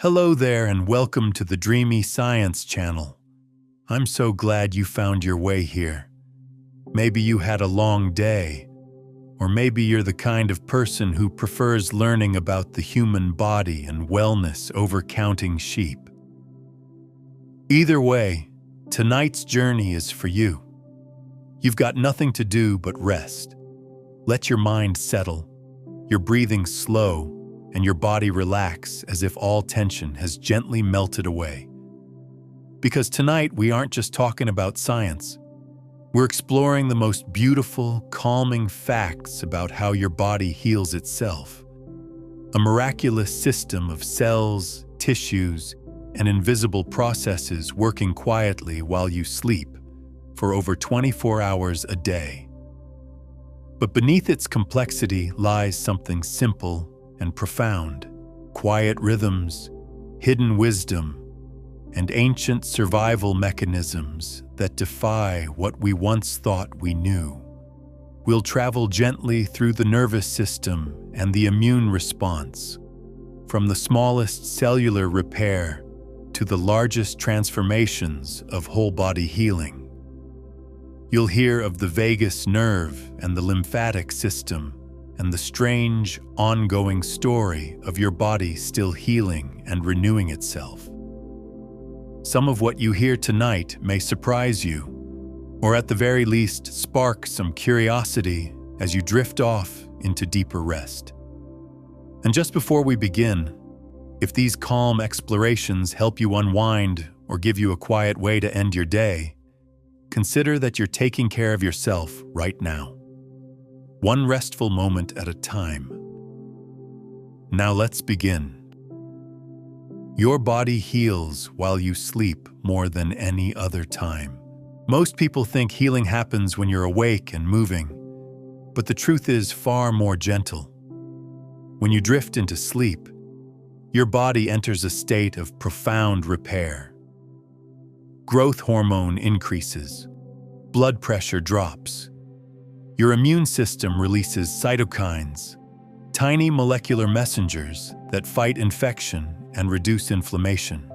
Hello there and welcome to the Dreamy Science channel. I'm so glad you found your way here. Maybe you had a long day, or maybe you're the kind of person who prefers learning about the human body and wellness over counting sheep. Either way, tonight's journey is for you. You've got nothing to do but rest. Let your mind settle, your breathing slow, and your body relax as if all tension has gently melted away. Because tonight we aren't just talking about science. We're exploring the most beautiful, calming facts about how your body heals itself. A miraculous system of cells, tissues, and invisible processes working quietly while you sleep for over 24 hours a day. But beneath its complexity lies something simple and profound: quiet rhythms, hidden wisdom, and ancient survival mechanisms that defy what we once thought we knew. We'll travel gently through the nervous system and the immune response, from the smallest cellular repair to the largest transformations of whole-body healing. You'll hear of the vagus nerve and the lymphatic system, and the strange, ongoing story of your body still healing and renewing itself. Some of what you hear tonight may surprise you, or at the very least spark some curiosity as you drift off into deeper rest. And just before we begin, if these calm explorations help you unwind or give you a quiet way to end your day, consider that you're taking care of yourself right now. One restful moment at a time. Now let's begin. Your body heals while you sleep more than any other time. Most people think healing happens when you're awake and moving, but the truth is far more gentle. When you drift into sleep, your body enters a state of profound repair. Growth hormone increases, blood pressure drops. Your immune system releases cytokines, tiny molecular messengers that fight infection and reduce inflammation.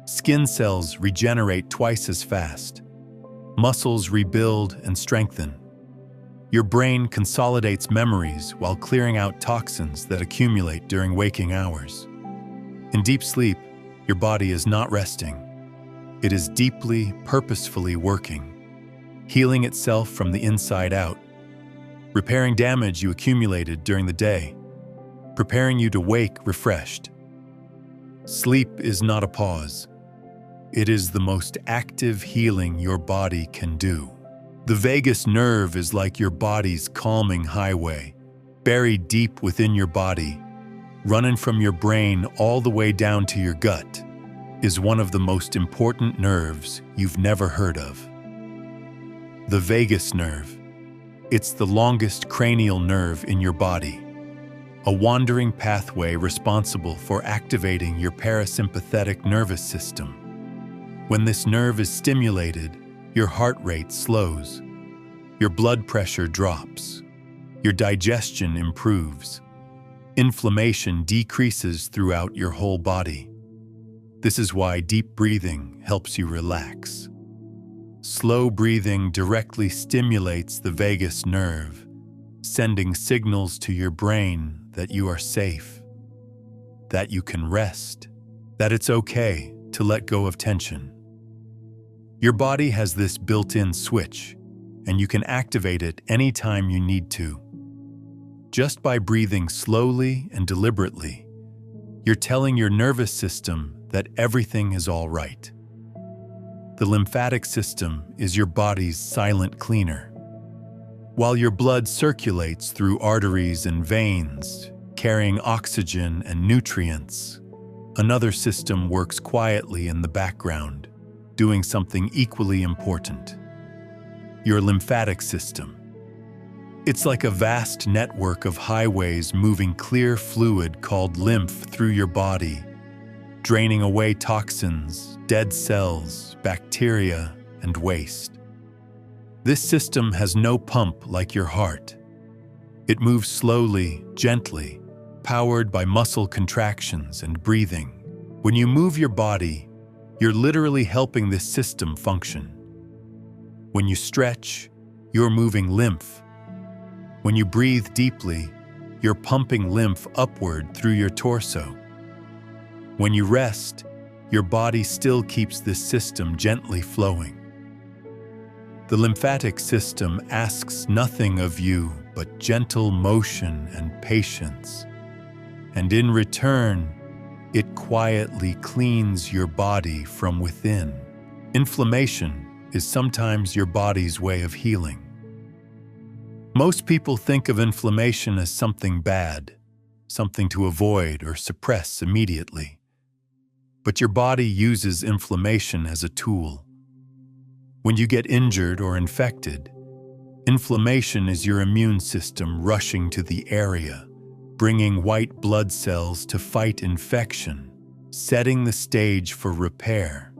Skin cells regenerate twice as fast. Muscles rebuild and strengthen. Your brain consolidates memories while clearing out toxins that accumulate during waking hours. In deep sleep, your body is not resting. It is deeply, purposefully working, healing itself from the inside out, repairing damage you accumulated during the day, preparing you to wake refreshed. Sleep is not a pause. It is the most active healing your body can do. The vagus nerve is like your body's calming highway, buried deep within your body, running from your brain all the way down to your gut, is one of the most important nerves you've never heard of. The vagus nerve. It's the longest cranial nerve in your body, a wandering pathway responsible for activating your parasympathetic nervous system. When this nerve is stimulated, your heart rate slows, your blood pressure drops, your digestion improves, inflammation decreases throughout your whole body. This is why deep breathing helps you relax. Slow breathing directly stimulates the vagus nerve, sending signals to your brain that you are safe, that you can rest, that it's okay to let go of tension. Your body has this built-in switch, and you can activate it anytime you need to. Just by breathing slowly and deliberately, you're telling your nervous system that everything is all right. The lymphatic system is your body's silent cleaner. While your blood circulates through arteries and veins, carrying oxygen and nutrients, another system works quietly in the background, doing something equally important: your lymphatic system. It's like a vast network of highways moving clear fluid called lymph through your body, draining away toxins, dead cells, bacteria, and waste. This system has no pump like your heart. It moves slowly, gently, powered by muscle contractions and breathing. When you move your body, you're literally helping this system function. When you stretch, you're moving lymph. When you breathe deeply, you're pumping lymph upward through your torso. When you rest, your body still keeps this system gently flowing. The lymphatic system asks nothing of you but gentle motion and patience. And in return, it quietly cleans your body from within. Inflammation is sometimes your body's way of healing. Most people think of inflammation as something bad, something to avoid or suppress immediately. But your body uses inflammation as a tool. When you get injured or infected, inflammation is your immune system rushing to the area, bringing white blood cells to fight infection, setting the stage for repair.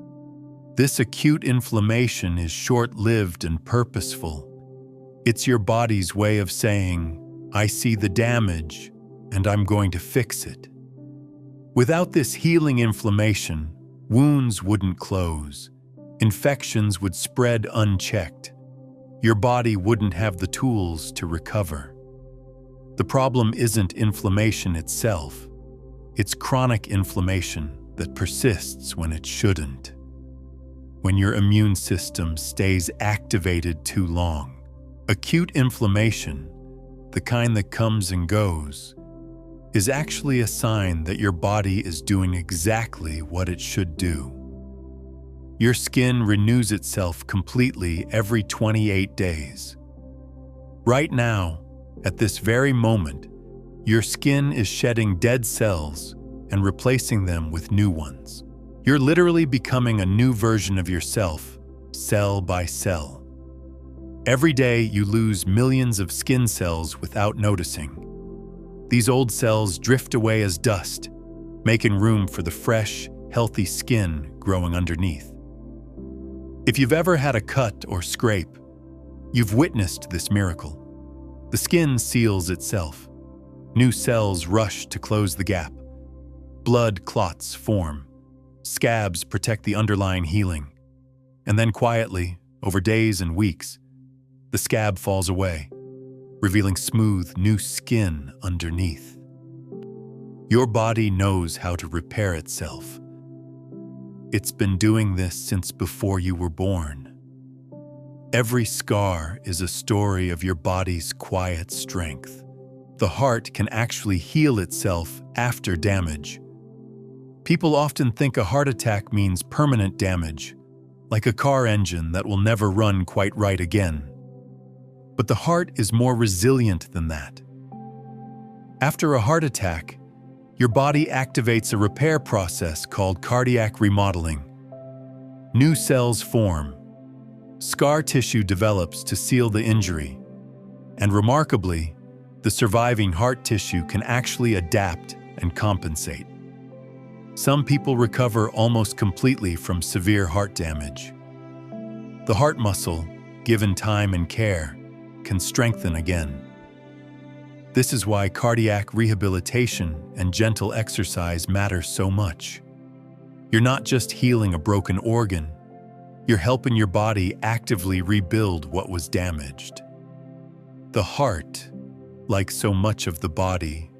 This acute inflammation is short-lived and purposeful. It's your body's way of saying, "I see the damage, and I'm going to fix it." Without this healing inflammation, wounds wouldn't close, infections would spread unchecked. Your body wouldn't have the tools to recover. The problem isn't inflammation itself. It's chronic inflammation that persists when it shouldn't. When your immune system stays activated too long. Acute inflammation, the kind that comes and goes, is actually a sign that your body is doing exactly what it should do. Your skin renews itself completely every 28 days. Right now, at this very moment, your skin is shedding dead cells and replacing them with new ones. You're literally becoming a new version of yourself, cell by cell. Every day you lose millions of skin cells without noticing. These old cells drift away as dust, making room for the fresh, healthy skin growing underneath. If you've ever had a cut or scrape, you've witnessed this miracle. The skin seals itself. New cells rush to close the gap. Blood clots form. Scabs protect the underlying healing. And then quietly, over days and weeks, the scab falls away, revealing smooth, new skin underneath. Your body knows how to repair itself. It's been doing this since before you were born. Every scar is a story of your body's quiet strength. The heart can actually heal itself after damage. People often think a heart attack means permanent damage, like a car engine that will never run quite right again. But the heart is more resilient than that. After a heart attack, your body activates a repair process called cardiac remodeling. New cells form. Scar tissue develops to seal the injury. And remarkably, the surviving heart tissue can actually adapt and compensate. Some people recover almost completely from severe heart damage. The heart muscle, given time and care, can strengthen again. This is why cardiac rehabilitation and gentle exercise matter so much. You're not just healing a broken organ, you're helping your body actively rebuild what was damaged. The heart, like so much of the body,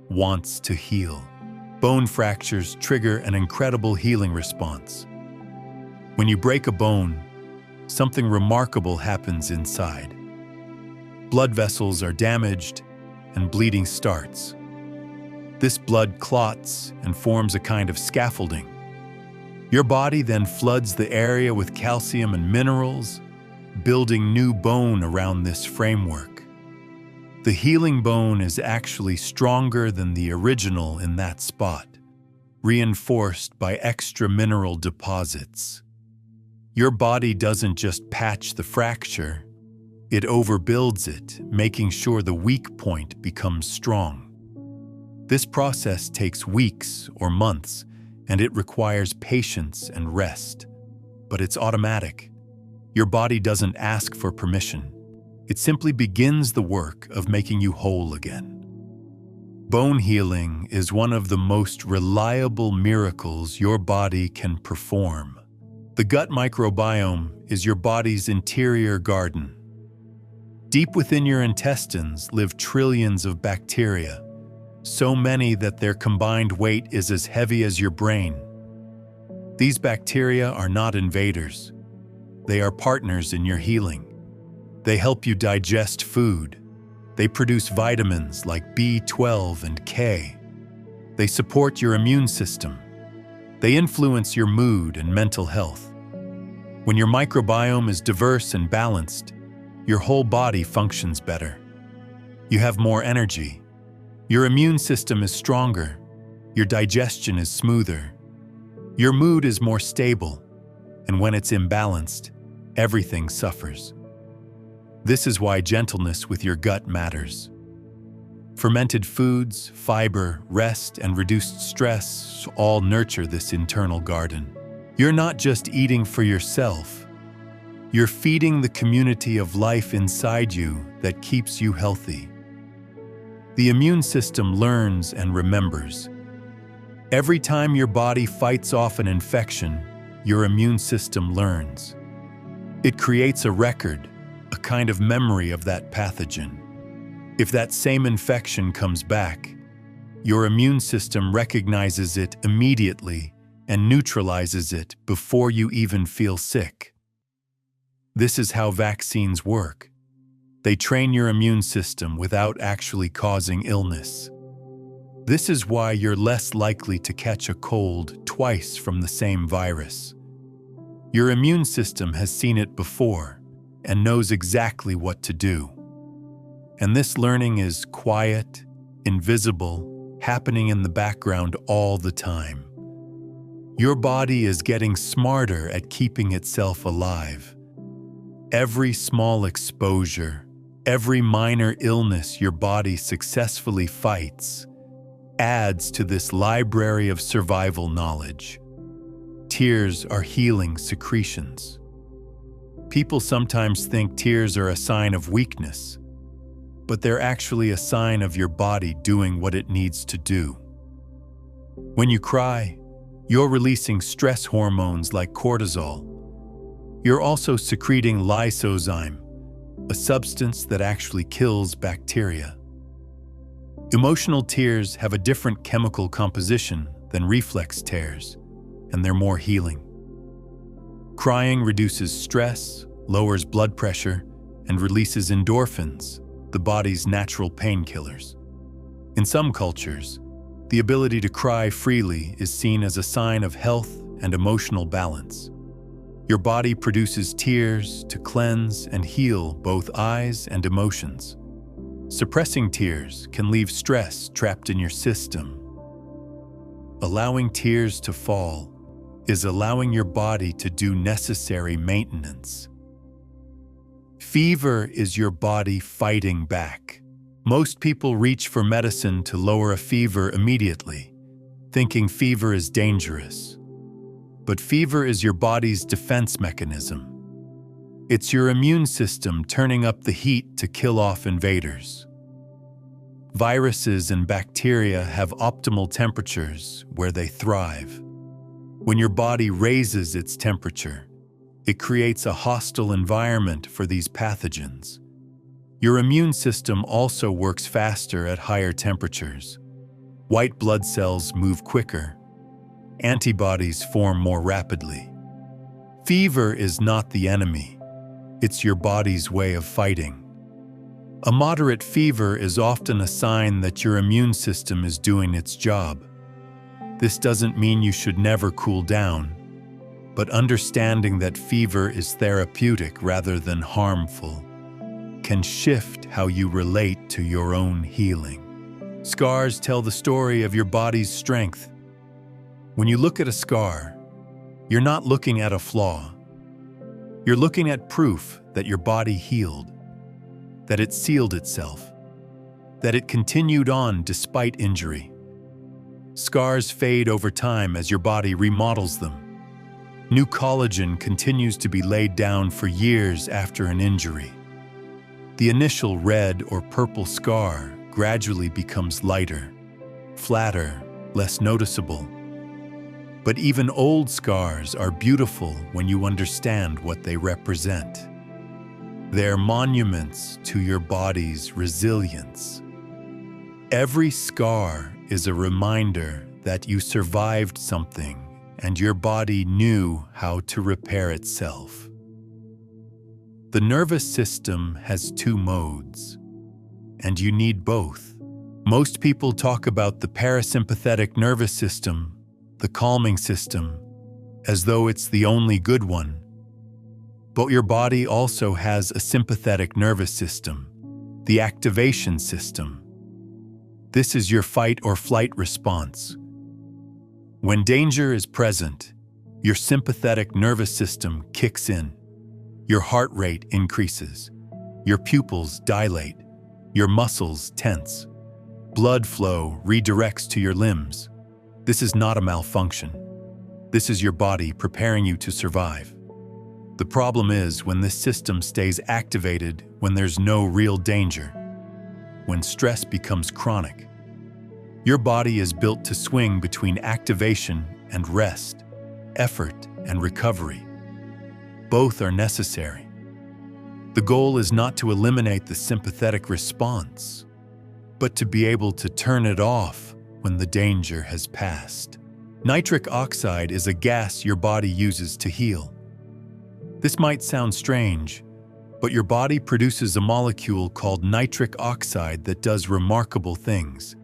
wants to heal. Bone fractures trigger an incredible healing response. When you break a bone, something remarkable happens inside. Blood vessels are damaged and bleeding starts. This blood clots and forms a kind of scaffolding. Your body then floods the area with calcium and minerals, building new bone around this framework. The healing bone is actually stronger than the original in that spot, reinforced by extra mineral deposits. Your body doesn't just patch the fracture, it overbuilds it, making sure the weak point becomes strong. This process takes weeks or months, and it requires patience and rest. But it's automatic. Your body doesn't ask for permission. It simply begins the work of making you whole again. Bone healing is one of the most reliable miracles your body can perform. The gut microbiome is your body's interior garden. Deep within your intestines live trillions of bacteria, so many that their combined weight is as heavy as your brain. These bacteria are not invaders. They are partners in your healing. They help you digest food. They produce vitamins like B12 and K. They support your immune system. They influence your mood and mental health. When your microbiome is diverse and balanced, your whole body functions better. You have more energy. Your immune system is stronger. Your digestion is smoother. Your mood is more stable. And when it's imbalanced, everything suffers. This is why gentleness with your gut matters. Fermented foods, fiber, rest, and reduced stress all nurture this internal garden. You're not just eating for yourself. You're feeding the community of life inside you that keeps you healthy. The immune system learns and remembers. Every time your body fights off an infection, your immune system learns. It creates a record, a kind of memory of that pathogen. If that same infection comes back, your immune system recognizes it immediately and neutralizes it before you even feel sick. This is how vaccines work. They train your immune system without actually causing illness. This is why you're less likely to catch a cold twice from the same virus. Your immune system has seen it before and knows exactly what to do. And this learning is quiet, invisible, happening in the background all the time. Your body is getting smarter at keeping itself alive. Every small exposure, every minor illness your body successfully fights, adds to this library of survival knowledge. Tears are healing secretions. People sometimes think tears are a sign of weakness, but they're actually a sign of your body doing what it needs to do. When you cry, you're releasing stress hormones like cortisol. You're also secreting lysozyme, a substance that actually kills bacteria. Emotional tears have a different chemical composition than reflex tears, and they're more healing. Crying reduces stress, lowers blood pressure, and releases endorphins, the body's natural painkillers. In some cultures, the ability to cry freely is seen as a sign of health and emotional balance. Your body produces tears to cleanse and heal both eyes and emotions. Suppressing tears can leave stress trapped in your system. Allowing tears to fall is allowing your body to do necessary maintenance. Fever is your body fighting back. Most people reach for medicine to lower a fever immediately, thinking fever is dangerous. But fever is your body's defense mechanism. It's your immune system turning up the heat to kill off invaders. Viruses and bacteria have optimal temperatures where they thrive. When your body raises its temperature, it creates a hostile environment for these pathogens. Your immune system also works faster at higher temperatures. White blood cells move quicker. Antibodies form more rapidly. Fever is not the enemy. It's your body's way of fighting. A moderate fever is often a sign that your immune system is doing its job. This doesn't mean you should never cool down, but understanding that fever is therapeutic rather than harmful can shift how you relate to your own healing. Scars tell the story of your body's strength. When you look at a scar, you're not looking at a flaw. You're looking at proof that your body healed, that it sealed itself, that it continued on despite injury. Scars fade over time as your body remodels them. New collagen continues to be laid down for years after an injury. The initial red or purple scar gradually becomes lighter, flatter, less noticeable. But even old scars are beautiful when you understand what they represent. They're monuments to your body's resilience. Every scar is a reminder that you survived something and your body knew how to repair itself. The nervous system has two modes, and you need both. Most people talk about the parasympathetic nervous system, the calming system, as though it's the only good one. But your body also has a sympathetic nervous system, the activation system. This is your fight or flight response. When danger is present, your sympathetic nervous system kicks in. Your heart rate increases. Your pupils dilate. Your muscles tense. Blood flow redirects to your limbs. This is not a malfunction. This is your body preparing you to survive. The problem is when this system stays activated when there's no real danger, when stress becomes chronic. Your body is built to swing between activation and rest, effort and recovery. Both are necessary. The goal is not to eliminate the sympathetic response, but to be able to turn it off when the danger has passed. Nitric oxide is a gas your body uses to heal. This might sound strange, but your body produces a molecule called nitric oxide that does remarkable things.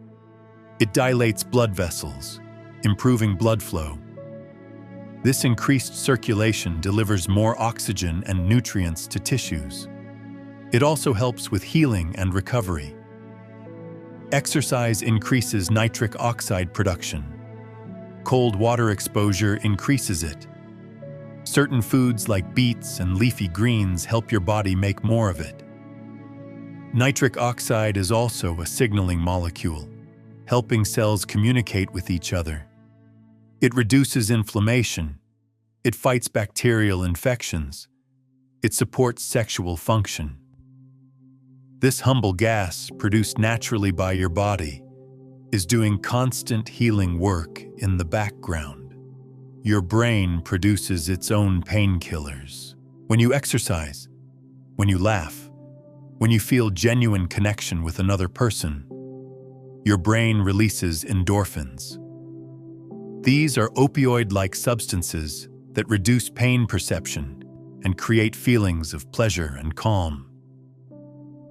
It dilates blood vessels, improving blood flow. This increased circulation delivers more oxygen and nutrients to tissues. It also helps with healing and recovery. Exercise increases nitric oxide production. Cold water exposure increases it. Certain foods like beets and leafy greens help your body make more of it. Nitric oxide is also a signaling molecule, helping cells communicate with each other. It reduces inflammation. It fights bacterial infections. It supports sexual function. This humble gas, produced naturally by your body, is doing constant healing work in the background. Your brain produces its own painkillers. When you exercise, when you laugh, when you feel genuine connection with another person, your brain releases endorphins. These are opioid-like substances that reduce pain perception and create feelings of pleasure and calm.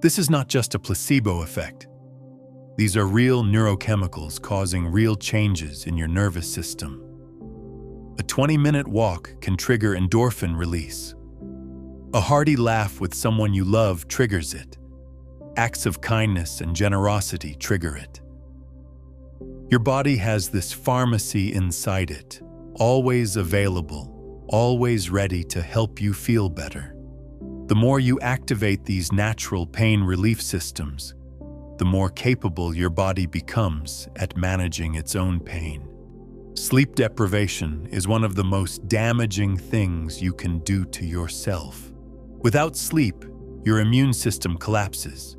This is not just a placebo effect. These are real neurochemicals causing real changes in your nervous system. A 20-minute walk can trigger endorphin release. A hearty laugh with someone you love triggers it. Acts of kindness and generosity trigger it. Your body has this pharmacy inside it, always available, always ready to help you feel better. The more you activate these natural pain relief systems, the more capable your body becomes at managing its own pain. Sleep deprivation is one of the most damaging things you can do to yourself. Without sleep, your immune system collapses.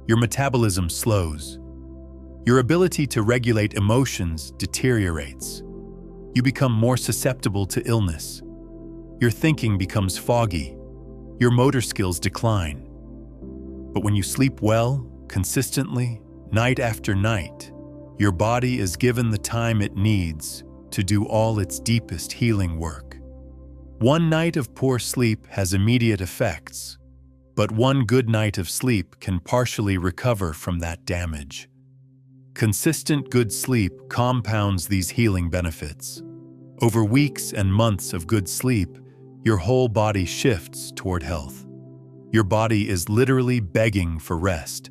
Your metabolism slows. Your ability to regulate emotions deteriorates. You become more susceptible to illness. Your thinking becomes foggy. Your motor skills decline. But when you sleep well, consistently, night after night, your body is given the time it needs to do all its deepest healing work. One night of poor sleep has immediate effects, but one good night of sleep can partially recover from that damage. Consistent good sleep compounds these healing benefits. Over weeks and months of good sleep, your whole body shifts toward health. Your body is literally begging for rest.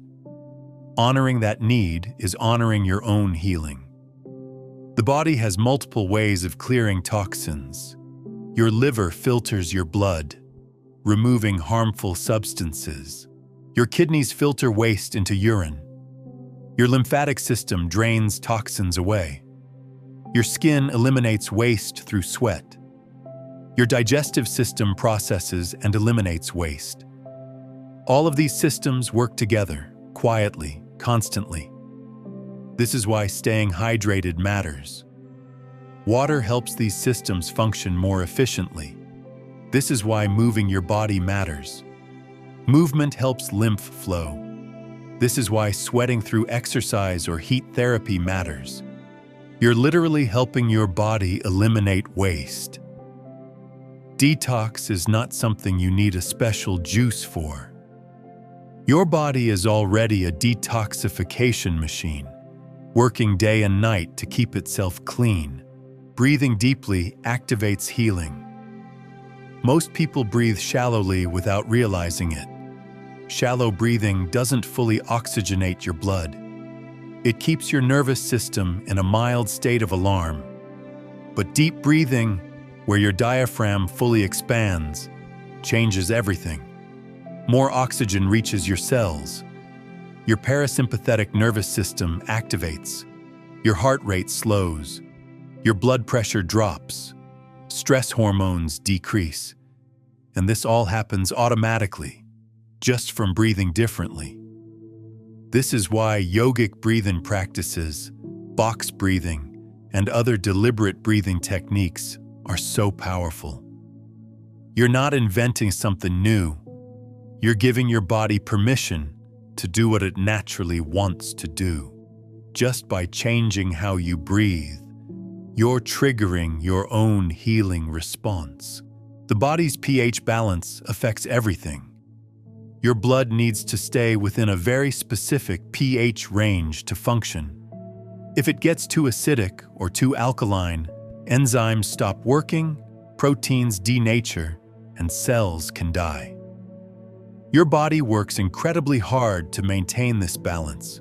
Honoring that need is honoring your own healing. The body has multiple ways of clearing toxins. Your liver filters your blood, removing harmful substances. Your kidneys filter waste into urine. Your lymphatic system drains toxins away. Your skin eliminates waste through sweat. Your digestive system processes and eliminates waste. All of these systems work together, quietly, constantly. This is why staying hydrated matters. Water helps these systems function more efficiently. This is why moving your body matters. Movement helps lymph flow. This is why sweating through exercise or heat therapy matters. You're literally helping your body eliminate waste. Detox is not something you need a special juice for. Your body is already a detoxification machine, working day and night to keep itself clean. Breathing deeply activates healing. Most people breathe shallowly without realizing it. Shallow breathing doesn't fully oxygenate your blood. It keeps your nervous system in a mild state of alarm. But deep breathing, where your diaphragm fully expands, changes everything. More oxygen reaches your cells. Your parasympathetic nervous system activates. Your heart rate slows. Your blood pressure drops. Stress hormones decrease. And this all happens automatically, just from breathing differently. This is why yogic breathing practices, box breathing, and other deliberate breathing techniques are so powerful. You're not inventing something new. You're giving your body permission to do what it naturally wants to do. Just by changing how you breathe, you're triggering your own healing response. The body's pH balance affects everything. Your blood needs to stay within a very specific pH range to function. If it gets too acidic or too alkaline, enzymes stop working, proteins denature, and cells can die. Your body works incredibly hard to maintain this balance,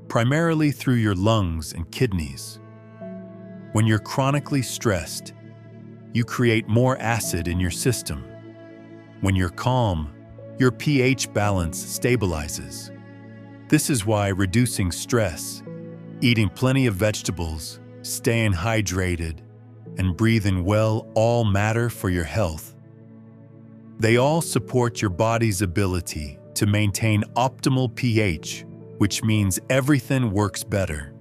primarily through your lungs and kidneys. When you're chronically stressed, you create more acid in your system. When you're calm, your pH balance stabilizes. This is why reducing stress, eating plenty of vegetables, staying hydrated, and breathing well all matter for your health. They all support your body's ability to maintain optimal pH, which means everything works better.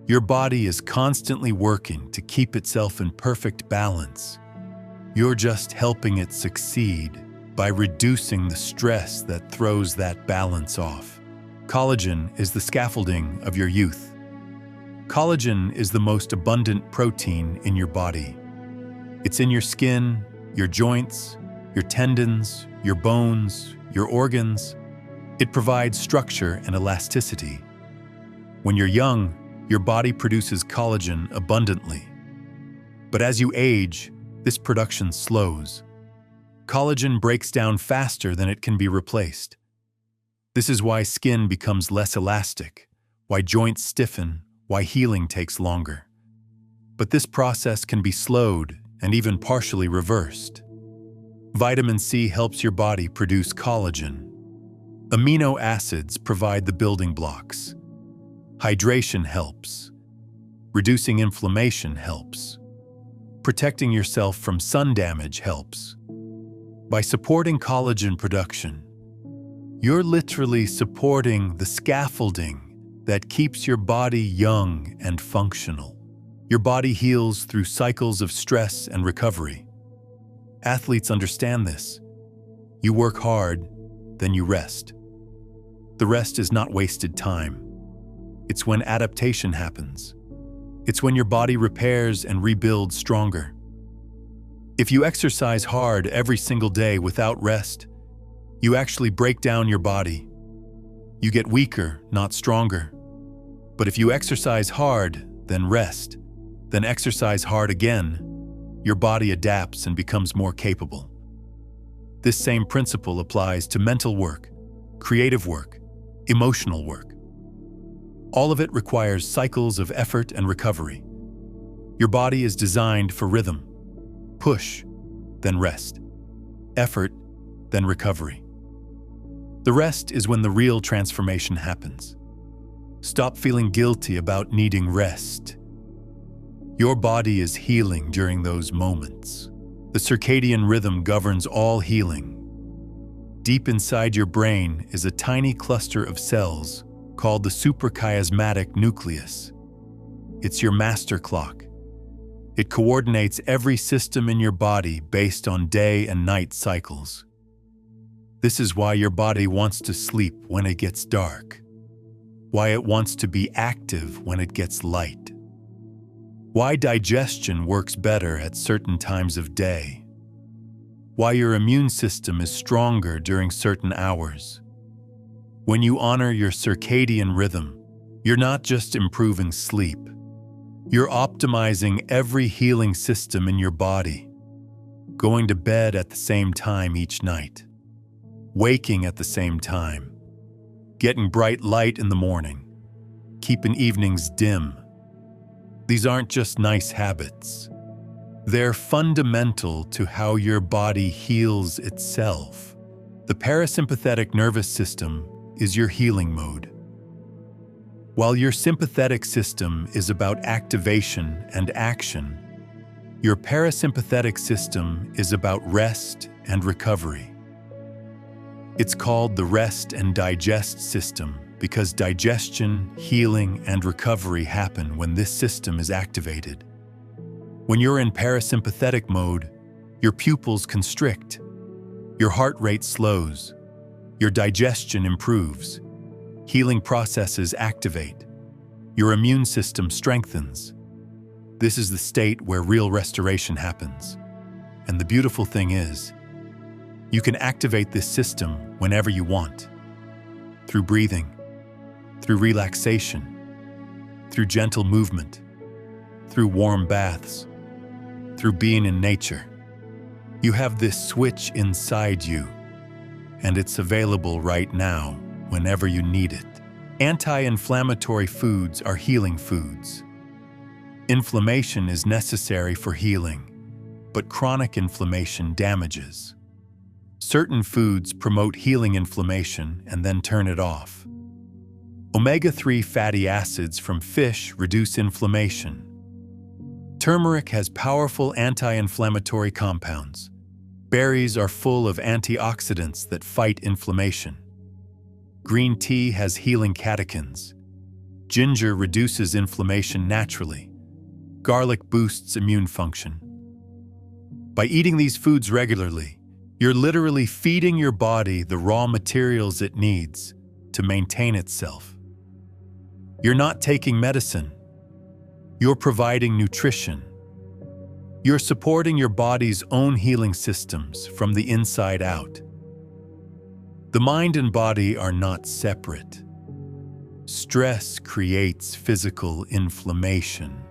Your body is constantly working to keep itself in perfect balance. You're just helping it succeed by reducing the stress that throws that balance off. Collagen is the scaffolding of your youth. Collagen is the most abundant protein in your body. It's in your skin, your joints, your tendons, your bones, your organs. It provides structure and elasticity. When you're young, your body produces collagen abundantly. But as you age, this production slows. Collagen breaks down faster than it can be replaced. This is why skin becomes less elastic, why joints stiffen, why healing takes longer. But this process can be slowed and even partially reversed. Vitamin C helps your body produce collagen. Amino acids provide the building blocks. Hydration helps. Reducing inflammation helps. Protecting yourself from sun damage helps. By supporting collagen production, you're literally supporting the scaffolding that keeps your body young and functional. Your body heals through cycles of stress and recovery. Athletes understand this. You work hard, then you rest. The rest is not wasted time. It's when adaptation happens. It's when your body repairs and rebuilds stronger. If you exercise hard every single day without rest, you actually break down your body. You get weaker, not stronger. But if you exercise hard, then rest, then exercise hard again, your body adapts and becomes more capable. This same principle applies to mental work, creative work, emotional work. All of it requires cycles of effort and recovery. Your body is designed for rhythm. Push, then rest. Effort, then recovery. The rest is when the real transformation happens. Stop feeling guilty about needing rest. Your body is healing during those moments. The circadian rhythm governs all healing. Deep inside your brain is a tiny cluster of cells called the suprachiasmatic nucleus. It's your master clock. It coordinates every system in your body based on day and night cycles. This is why your body wants to sleep when it gets dark, why it wants to be active when it gets light, why digestion works better at certain times of day, why your immune system is stronger during certain hours. When you honor your circadian rhythm, you're not just improving sleep, you're optimizing every healing system in your body, going to bed at the same time each night, waking at the same time, getting bright light in the morning, keeping evenings dim. These aren't just nice habits. They're fundamental to how your body heals itself. The parasympathetic nervous system is your healing mode, while your sympathetic system is about activation and action. Your parasympathetic system is about rest and recovery. It's called the rest and digest system because digestion, healing, and recovery happen when this system is activated. When you're in parasympathetic mode, your pupils constrict, your heart rate slows, your digestion improves, healing processes activate, your immune system strengthens. This is the state where real restoration happens. And the beautiful thing is, you can activate this system whenever you want. Through breathing, through relaxation, through gentle movement, through warm baths, through being in nature. You have this switch inside you, and it's available right now whenever you need it. Anti-inflammatory foods are healing foods. Inflammation is necessary for healing, but chronic inflammation damages. Certain foods promote healing inflammation and then turn it off. Omega-3 fatty acids from fish reduce inflammation. Turmeric has powerful anti-inflammatory compounds. Berries are full of antioxidants that fight inflammation. Green tea has healing catechins. Ginger reduces inflammation naturally. Garlic boosts immune function. By eating these foods regularly, you're literally feeding your body the raw materials it needs to maintain itself. You're not taking medicine. You're providing nutrition. You're supporting your body's own healing systems from the inside out. The mind and body are not separate. Stress creates physical inflammation.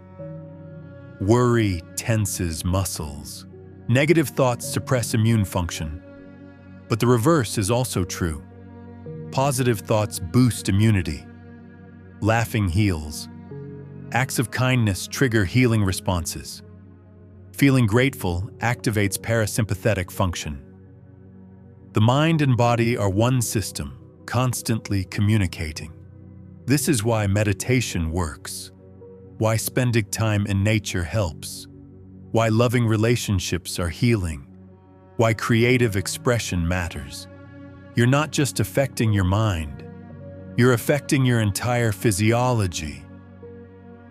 Worry tenses muscles. Negative thoughts suppress immune function. But the reverse is also true. Positive thoughts boost immunity. Laughing heals. Acts of kindness trigger healing responses. Feeling grateful activates parasympathetic function. The mind and body are one system, constantly communicating. This is why meditation works, why spending time in nature helps, why loving relationships are healing, why creative expression matters. You're not just affecting your mind, you're affecting your entire physiology.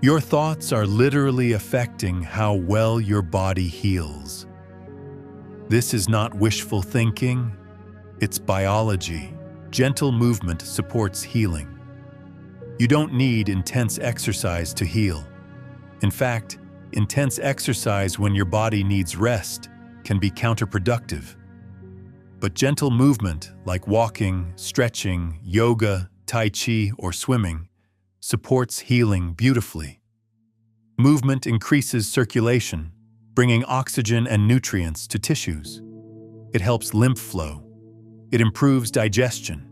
Your thoughts are literally affecting how well your body heals. This is not wishful thinking, it's biology. Gentle movement supports healing. You don't need intense exercise to heal. In fact, intense exercise when your body needs rest can be counterproductive. But gentle movement like walking, stretching, yoga, tai chi, or swimming supports healing beautifully. Movement increases circulation, bringing oxygen and nutrients to tissues. It helps lymph flow. It improves digestion.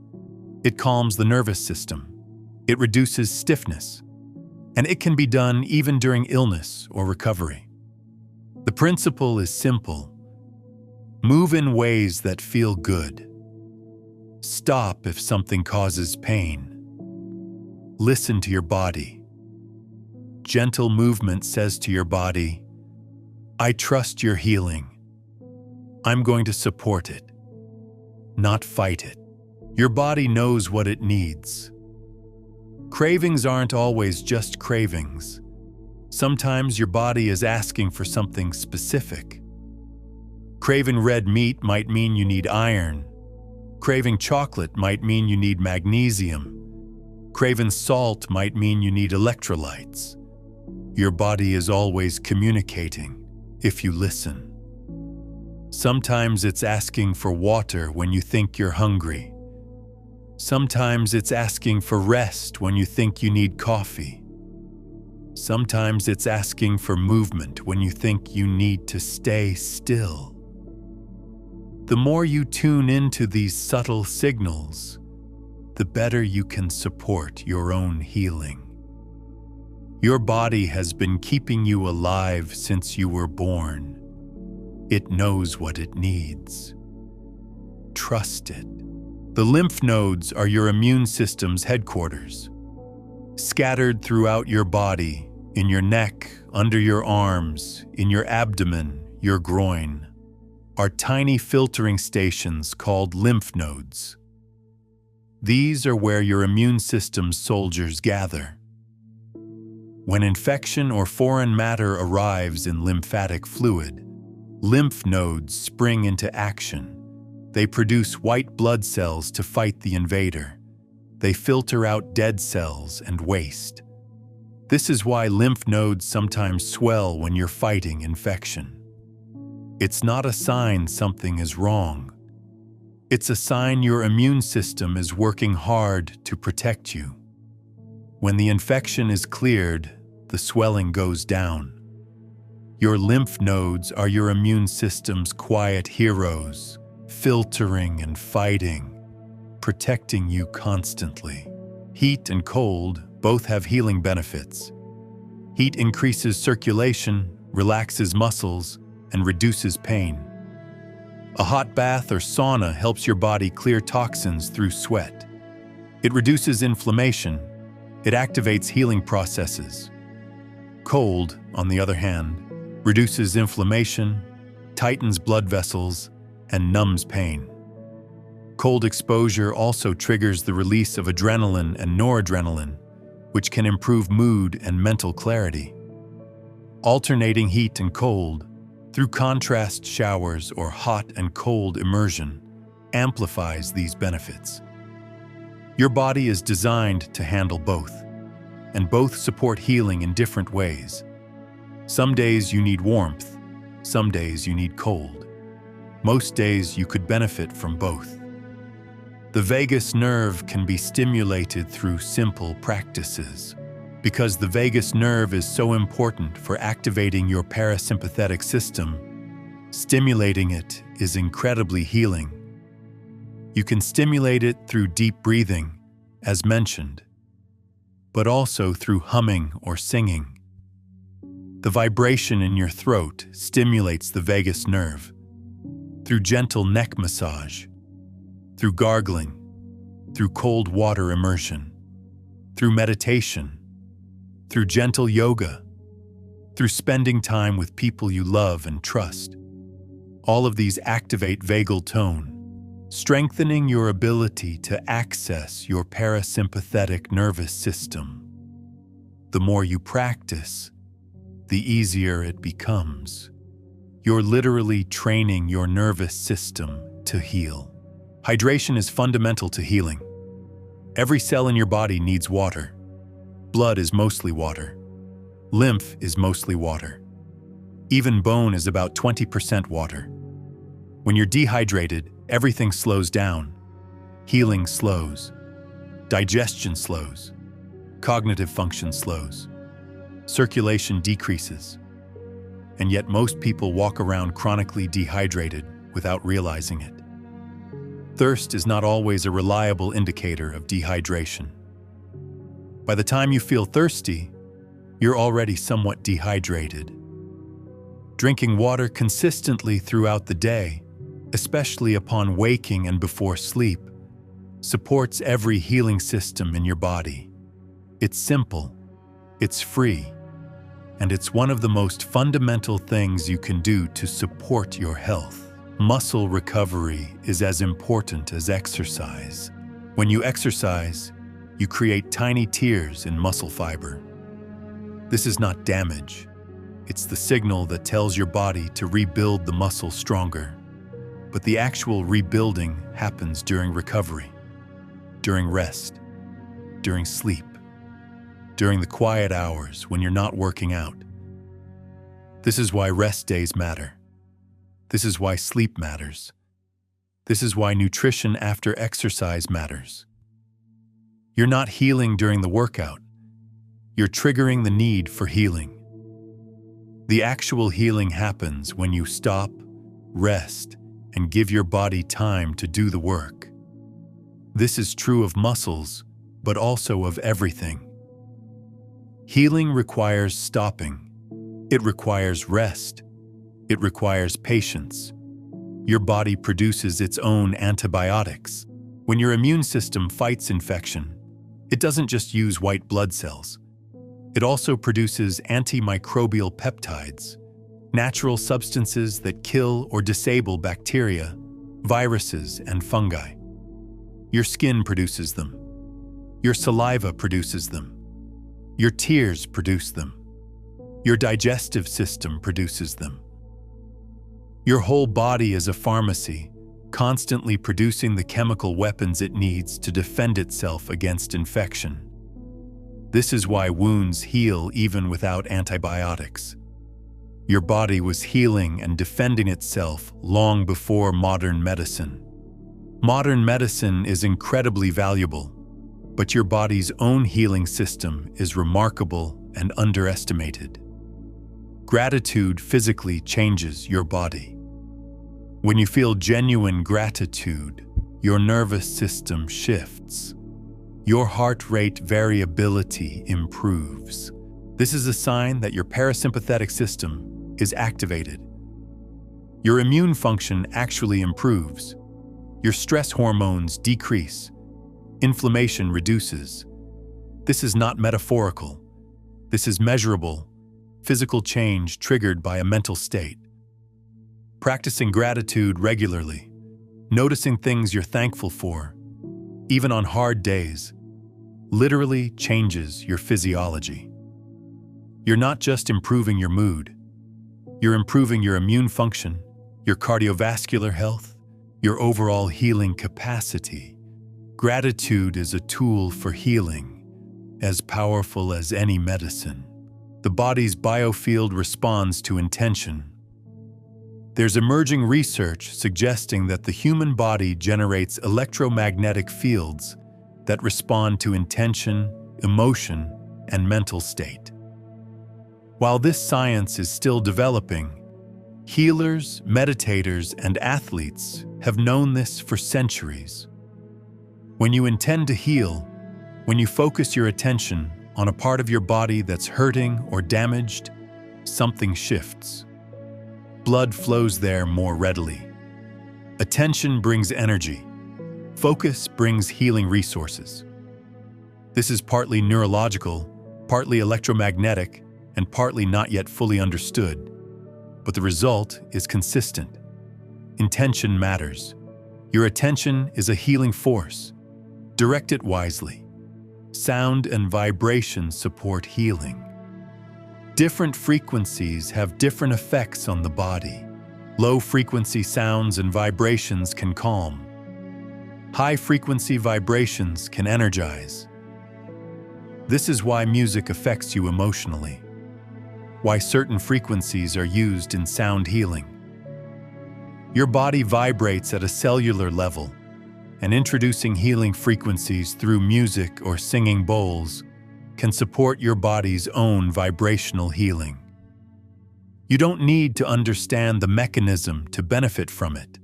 It calms the nervous system. It reduces stiffness. And it can be done even during illness or recovery. The principle is simple. Move in ways that feel good. Stop if something causes pain. Listen to your body. Gentle movement says to your body, I trust your healing. I'm going to support it, not fight it. Your body knows what it needs. Cravings aren't always just cravings. Sometimes your body is asking for something specific. Craving red meat might mean you need iron. Craving chocolate might mean you need magnesium. Craving salt might mean you need electrolytes. Your body is always communicating if you listen. Sometimes it's asking for water when you think you're hungry. Sometimes it's asking for rest when you think you need coffee. Sometimes it's asking for movement when you think you need to stay still. The more you tune into these subtle signals, the better you can support your own healing. Your body has been keeping you alive since you were born. It knows what it needs. Trust it. The lymph nodes are your immune system's headquarters. Scattered throughout your body, in your neck, under your arms, in your abdomen, your groin, are tiny filtering stations called lymph nodes. These are where your immune system's soldiers gather. When infection or foreign matter arrives in lymphatic fluid, lymph nodes spring into action. They produce white blood cells to fight the invader. They filter out dead cells and waste. This is why lymph nodes sometimes swell when you're fighting infection. It's not a sign something is wrong. It's a sign your immune system is working hard to protect you. When the infection is cleared, the swelling goes down. Your lymph nodes are your immune system's quiet heroes, filtering and fighting, protecting you constantly. Heat and cold both have healing benefits. Heat increases circulation, relaxes muscles, and reduces pain. A hot bath or sauna helps your body clear toxins through sweat. It reduces inflammation. It activates healing processes. Cold, on the other hand, reduces inflammation, tightens blood vessels, and numbs pain. Cold exposure also triggers the release of adrenaline and noradrenaline, which can improve mood and mental clarity. Alternating heat and cold, through contrast showers or hot and cold immersion, amplifies these benefits. Your body is designed to handle both, and both support healing in different ways. Some days you need warmth, some days you need cold. Most days you could benefit from both. The vagus nerve can be stimulated through simple practices. Because the vagus nerve is so important for activating your parasympathetic system, stimulating it is incredibly healing. You can stimulate it through deep breathing, as mentioned, but also through humming or singing. The vibration in your throat stimulates the vagus nerve through gentle neck massage, through gargling, through cold water immersion, through meditation, through gentle yoga, through spending time with people you love and trust. All of these activate vagal tone, strengthening your ability to access your parasympathetic nervous system. The more you practice, the easier it becomes. You're literally training your nervous system to heal. Hydration is fundamental to healing. Every cell in your body needs water. Blood is mostly water. Lymph is mostly water. Even bone is about 20% water. When you're dehydrated, everything slows down. Healing slows. Digestion slows. Cognitive function slows. Circulation decreases. And yet most people walk around chronically dehydrated without realizing it. Thirst is not always a reliable indicator of dehydration. By the time you feel thirsty, you're already somewhat dehydrated. Drinking water consistently throughout the day, especially upon waking and before sleep, supports every healing system in your body. It's simple, it's free, and it's one of the most fundamental things you can do to support your health. Muscle recovery is as important as exercise. When you exercise, you create tiny tears in muscle fiber. This is not damage. It's the signal that tells your body to rebuild the muscle stronger. But the actual rebuilding happens during recovery, during rest, during sleep, during the quiet hours when you're not working out. This is why rest days matter. This is why sleep matters. This is why nutrition after exercise matters. You're not healing during the workout. You're triggering the need for healing. The actual healing happens when you stop, rest, and give your body time to do the work. This is true of muscles, but also of everything. Healing requires stopping. It requires rest. It requires patience. Your body produces its own antibiotics. When your immune system fights infection, it doesn't just use white blood cells. It also produces antimicrobial peptides, natural substances that kill or disable bacteria, viruses, and fungi. Your skin produces them. Your saliva produces them. Your tears produce them. Your digestive system produces them. Your whole body is a pharmacy, constantly producing the chemical weapons it needs to defend itself against infection. This is why wounds heal even without antibiotics. Your body was healing and defending itself long before modern medicine. Modern medicine is incredibly valuable, but your body's own healing system is remarkable and underestimated. Gratitude physically changes your body. When you feel genuine gratitude, your nervous system shifts. Your heart rate variability improves. This is a sign that your parasympathetic system is activated. Your immune function actually improves. Your stress hormones decrease. Inflammation reduces. This is not metaphorical. This is measurable, physical change triggered by a mental state. Practicing gratitude regularly, noticing things you're thankful for, even on hard days, literally changes your physiology. You're not just improving your mood, you're improving your immune function, your cardiovascular health, your overall healing capacity. Gratitude is a tool for healing, as powerful as any medicine. The body's biofield responds to intention. There's emerging research suggesting that the human body generates electromagnetic fields that respond to intention, emotion, and mental state. While this science is still developing, healers, meditators, and athletes have known this for centuries. When you intend to heal, when you focus your attention on a part of your body that's hurting or damaged, something shifts. Blood flows there more readily. Attention brings energy. Focus brings healing resources. This is partly neurological, partly electromagnetic, and partly not yet fully understood. But the result is consistent. Intention matters. Your attention is a healing force. Direct it wisely. Sound and vibration support healing. Different frequencies have different effects on the body. Low-frequency sounds and vibrations can calm. High-frequency vibrations can energize. This is why music affects you emotionally, why certain frequencies are used in sound healing. Your body vibrates at a cellular level, and introducing healing frequencies through music or singing bowls can support your body's own vibrational healing. You don't need to understand the mechanism to benefit from it.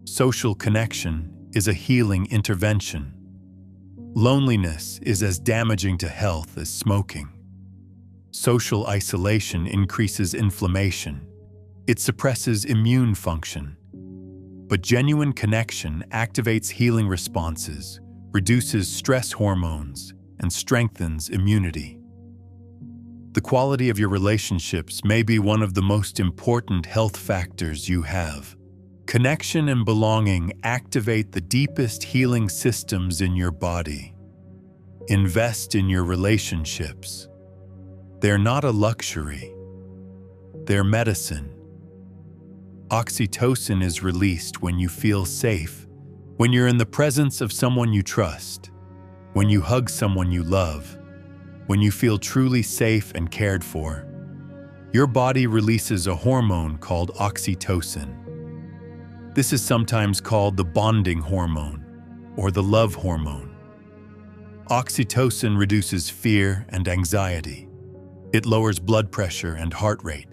Social connection is a healing intervention. Loneliness is as damaging to health as smoking. Social isolation increases inflammation. It suppresses immune function. But genuine connection activates healing responses, reduces stress hormones, and strengthens immunity. The quality of your relationships may be one of the most important health factors you have. Connection and belonging activate the deepest healing systems in your body. Invest in your relationships. They're not a luxury. They're medicine. Oxytocin is released when you feel safe, when you're in the presence of someone you trust, when you hug someone you love, when you feel truly safe and cared for. Your body releases a hormone called oxytocin. This is sometimes called the bonding hormone or the love hormone. Oxytocin reduces fear and anxiety. It lowers blood pressure and heart rate.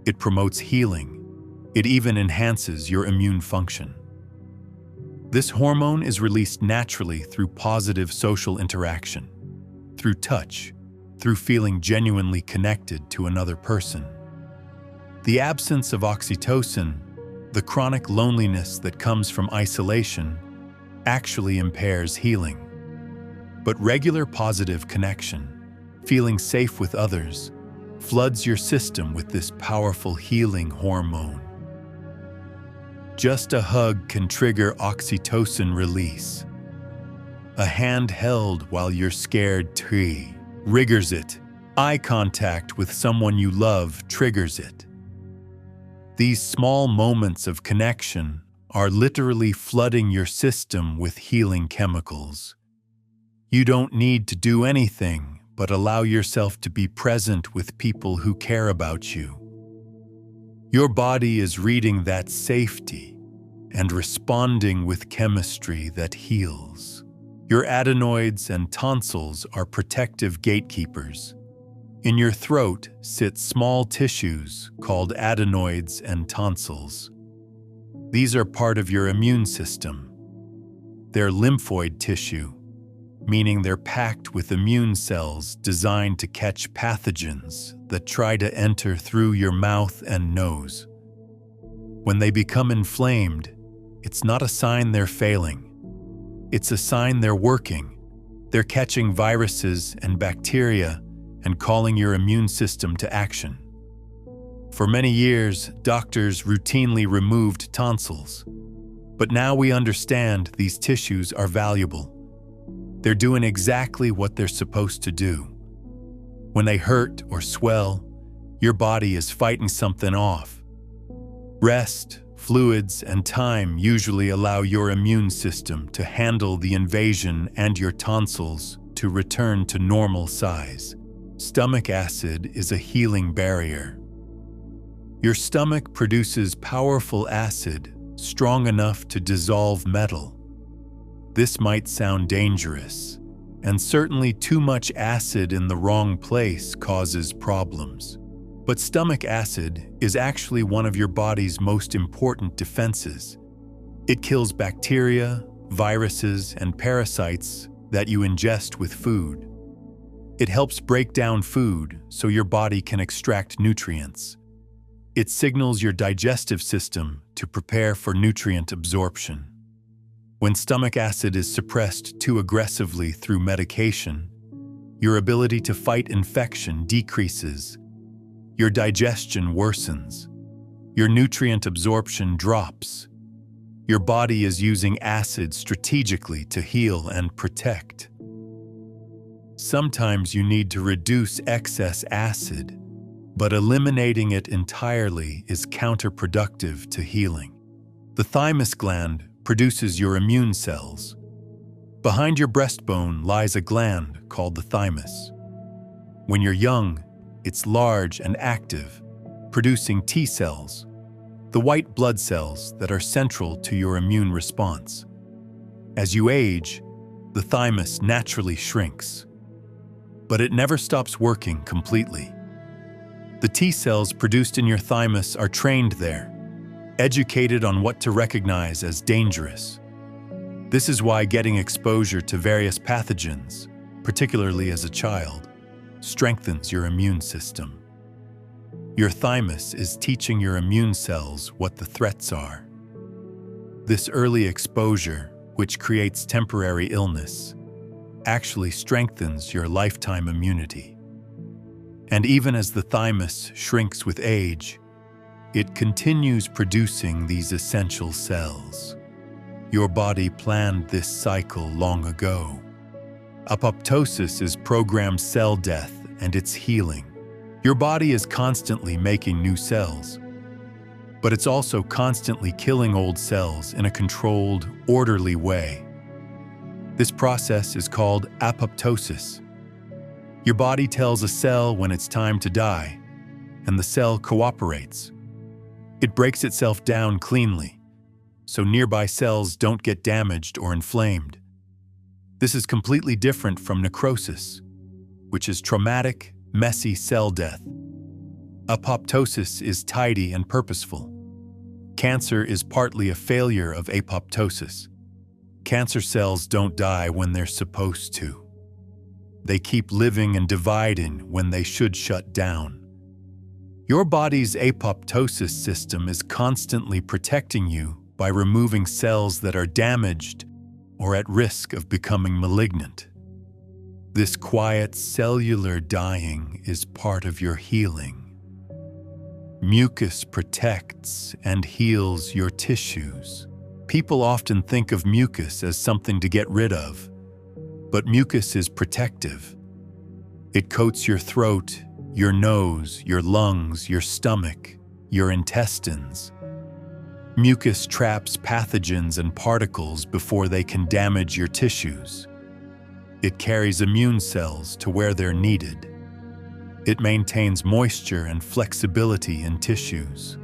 It promotes healing. It even enhances your immune function. This hormone is released naturally through positive social interaction, through touch, through feeling genuinely connected to another person. The absence of oxytocin, the chronic loneliness that comes from isolation, actually impairs healing. But regular positive connection, feeling safe with others, floods your system with this powerful healing hormone. Just a hug can trigger oxytocin release. A hand held while you're scared triggers it. Eye contact with someone you love triggers it. These small moments of connection are literally flooding your system with healing chemicals. You don't need to do anything but allow yourself to be present with people who care about you. Your body is reading that safety and responding with chemistry that heals. Your adenoids and tonsils are protective gatekeepers. In your throat sit small tissues called adenoids and tonsils. These are part of your immune system. They're lymphoid tissue, meaning they're packed with immune cells designed to catch pathogens that try to enter through your mouth and nose. When they become inflamed, it's not a sign they're failing. It's a sign they're working. They're catching viruses and bacteria and calling your immune system to action. For many years, doctors routinely removed tonsils. But now we understand these tissues are valuable. They're doing exactly what they're supposed to do. When they hurt or swell, your body is fighting something off. Rest, fluids, and time usually allow your immune system to handle the invasion and your tonsils to return to normal size. Stomach acid is a healing barrier. Your stomach produces powerful acid strong enough to dissolve metal. This might sound dangerous, and certainly too much acid in the wrong place causes problems. But stomach acid is actually one of your body's most important defenses. It kills bacteria, viruses, and parasites that you ingest with food. It helps break down food so your body can extract nutrients. It signals your digestive system to prepare for nutrient absorption. When stomach acid is suppressed too aggressively through medication, your ability to fight infection decreases. Your digestion worsens. Your nutrient absorption drops. Your body is using acid strategically to heal and protect. Sometimes you need to reduce excess acid, but eliminating it entirely is counterproductive to healing. The thymus gland produces your immune cells. Behind your breastbone lies a gland called the thymus. When you're young, it's large and active, producing T cells, the white blood cells that are central to your immune response. As you age, the thymus naturally shrinks, but it never stops working completely. The T cells produced in your thymus are trained there, educated on what to recognize as dangerous. This is why getting exposure to various pathogens, particularly as a child, strengthens your immune system. Your thymus is teaching your immune cells what the threats are. This early exposure, which creates temporary illness, actually strengthens your lifetime immunity. And even as the thymus shrinks with age, it continues producing these essential cells. Your body planned this cycle long ago. Apoptosis is programmed cell death and its healing. Your body is constantly making new cells, but it's also constantly killing old cells in a controlled, orderly way. This process is called apoptosis. Your body tells a cell when it's time to die, and the cell cooperates. It breaks itself down cleanly, so nearby cells don't get damaged or inflamed. This is completely different from necrosis, which is traumatic, messy cell death. Apoptosis is tidy and purposeful. Cancer is partly a failure of apoptosis. Cancer cells don't die when they're supposed to. They keep living and dividing when they should shut down. Your body's apoptosis system is constantly protecting you by removing cells that are damaged or at risk of becoming malignant. This quiet cellular dying is part of your healing. Mucus protects and heals your tissues. People often think of mucus as something to get rid of, but mucus is protective. It coats your throat, your nose, your lungs, your stomach, your intestines. Mucus traps pathogens and particles before they can damage your tissues. It carries immune cells to where they're needed. It maintains moisture and flexibility in tissues.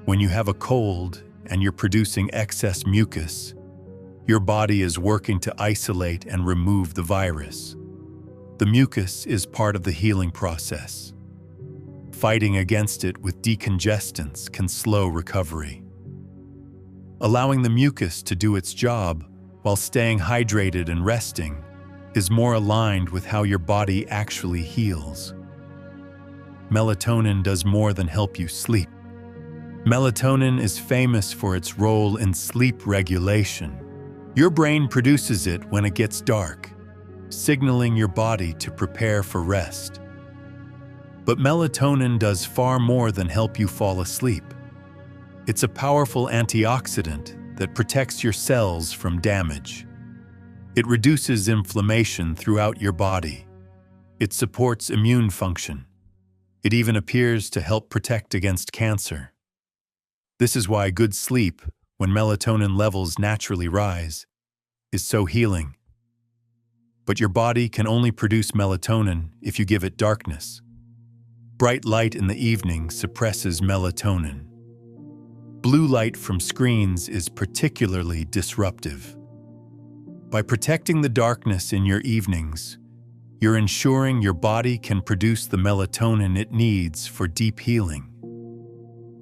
When you have a cold and you're producing excess mucus, your body is working to isolate and remove the virus. The mucus is part of the healing process. Fighting against it with decongestants can slow recovery. Allowing the mucus to do its job while staying hydrated and resting is more aligned with how your body actually heals. Melatonin does more than help you sleep. Melatonin is famous for its role in sleep regulation. Your brain produces it when it gets dark, signaling your body to prepare for rest. But melatonin does far more than help you fall asleep. It's a powerful antioxidant that protects your cells from damage. It reduces inflammation throughout your body. It supports immune function. It even appears to help protect against cancer. This is why good sleep, when melatonin levels naturally rise, is so healing. But your body can only produce melatonin if you give it darkness. Bright light in the evening suppresses melatonin. Blue light from screens is particularly disruptive. By protecting the darkness in your evenings, you're ensuring your body can produce the melatonin it needs for deep healing.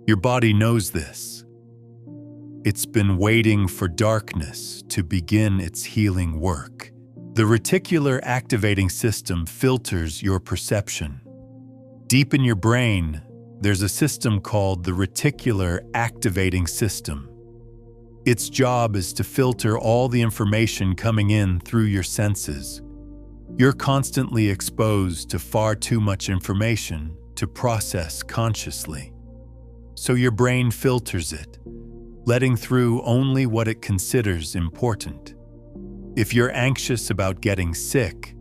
Your body knows this. It's been waiting for darkness to begin its healing work. The reticular activating system filters your perception. Deep in your brain, there's a system called the reticular activating system. Its job is to filter all the information coming in through your senses. You're constantly exposed to far too much information to process consciously. So your brain filters it, letting through only what it considers important. If you're anxious about getting sick,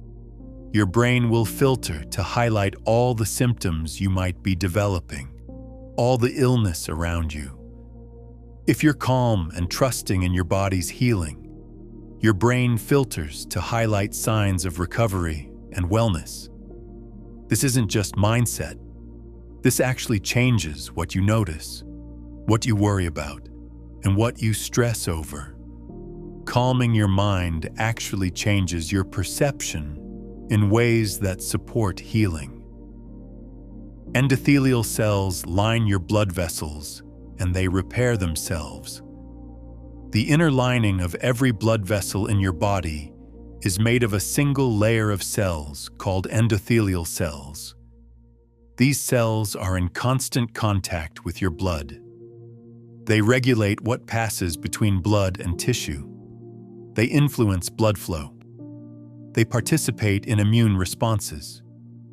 your brain will filter to highlight all the symptoms you might be developing, all the illness around you. If you're calm and trusting in your body's healing, your brain filters to highlight signs of recovery and wellness. This isn't just mindset. This actually changes what you notice, what you worry about, and what you stress over. Calming your mind actually changes your perception in ways that support healing. Endothelial cells line your blood vessels, and they repair themselves. The inner lining of every blood vessel in your body is made of a single layer of cells called endothelial cells. These cells are in constant contact with your blood. They regulate what passes between blood and tissue. They influence blood flow. They participate in immune responses,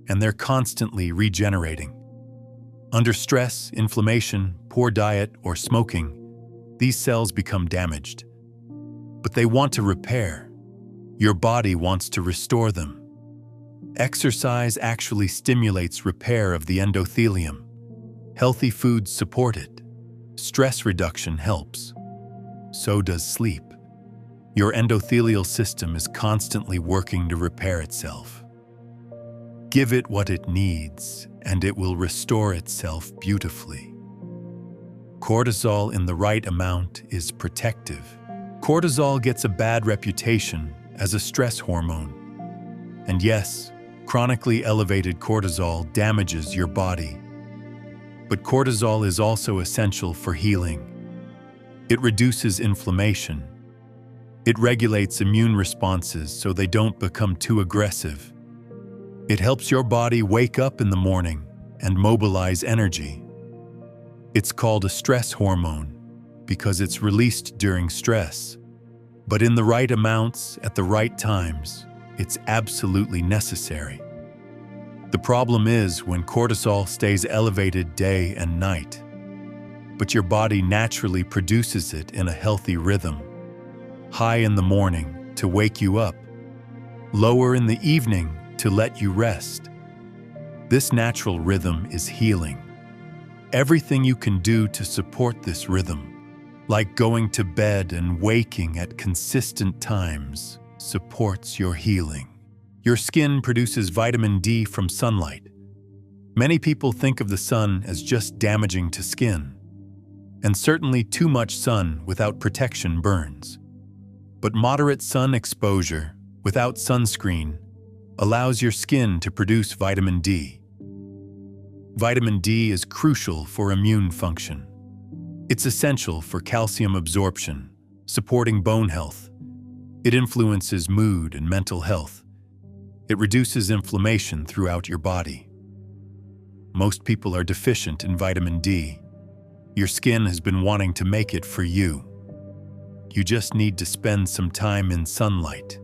and they're constantly regenerating. Under stress, inflammation, poor diet, or smoking, these cells become damaged. But they want to repair. your body wants to restore them. Exercise actually stimulates repair of the endothelium. Healthy foods support it. Stress reduction helps. So does sleep. Your endothelial system is constantly working to repair itself. Give it what it needs, and it will restore itself beautifully. Cortisol in the right amount is protective. Cortisol gets a bad reputation as a stress hormone. And yes, chronically elevated cortisol damages your body. But cortisol is also essential for healing. It reduces inflammation. It regulates immune responses so they don't become too aggressive. It helps your body wake up in the morning and mobilize energy. It's called a stress hormone because it's released during stress. But in the right amounts, at the right times, it's absolutely necessary. The problem is when cortisol stays elevated day and night. But your body naturally produces it in a healthy rhythm. High in the morning to wake you up, lower in the evening to let you rest. This natural rhythm is healing. Everything you can do to support this rhythm, like going to bed and waking at consistent times, supports your healing. Your skin produces vitamin D from sunlight. Many people think of the sun as just damaging to skin, and certainly too much sun without protection burns. But moderate sun exposure, without sunscreen, allows your skin to produce vitamin D. Vitamin D is crucial for immune function. It's essential for calcium absorption, supporting bone health. It influences mood and mental health. It reduces inflammation throughout your body. Most people are deficient in vitamin D. Your skin has been wanting to make it for you. You just need to spend some time in sunlight.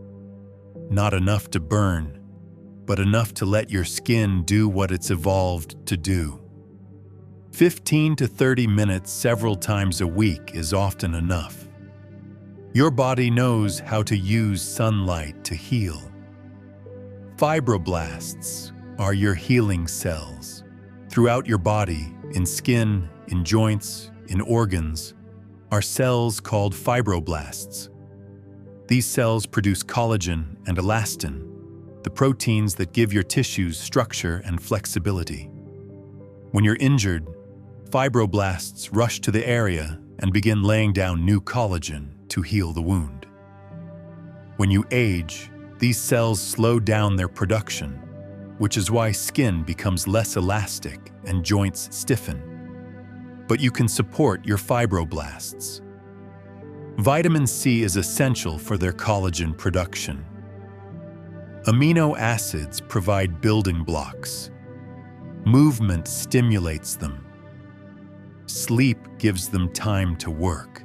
Not enough to burn, but enough to let your skin do what it's evolved to do. 15 to 30 minutes several times a week is often enough. Your body knows how to use sunlight to heal. Fibroblasts are your healing cells. Throughout your body, in skin, in joints, in organs, are cells called fibroblasts. These cells produce collagen and elastin, the proteins that give your tissues structure and flexibility. When you're injured, fibroblasts rush to the area and begin laying down new collagen to heal the wound. When you age, these cells slow down their production, which is why skin becomes less elastic and joints stiffen. But you can support your fibroblasts. Vitamin C is essential for their collagen production. Amino acids provide building blocks. Movement stimulates them. Sleep gives them time to work.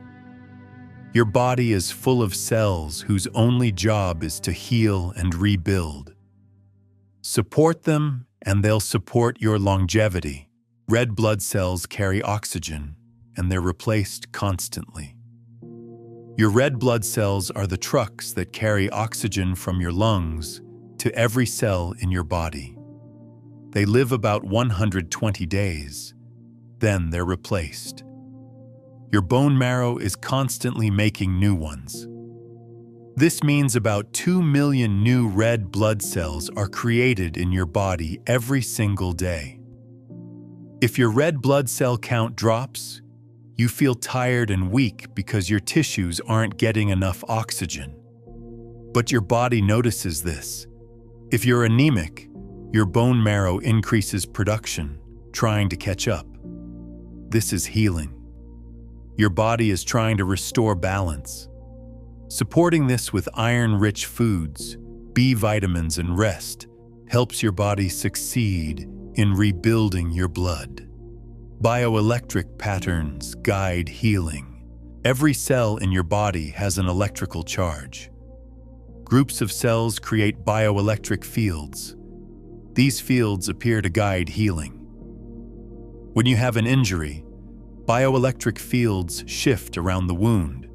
Your body is full of cells whose only job is to heal and rebuild. Support them, and they'll support your longevity. Red blood cells carry oxygen, and they're replaced constantly. Your red blood cells are the trucks that carry oxygen from your lungs to every cell in your body. They live about 120 days. Then they're replaced. Your bone marrow is constantly making new ones. This means about 2 million new red blood cells are created in your body every single day. If your red blood cell count drops, you feel tired and weak because your tissues aren't getting enough oxygen. But your body notices this. If you're anemic, your bone marrow increases production, trying to catch up. This is healing. Your body is trying to restore balance. Supporting this with iron-rich foods, B vitamins, and rest helps your body succeed in rebuilding your blood. Bioelectric patterns guide healing. Every cell in your body has an electrical charge. Groups of cells create bioelectric fields. These fields appear to guide healing. When you have an injury, bioelectric fields shift around the wound,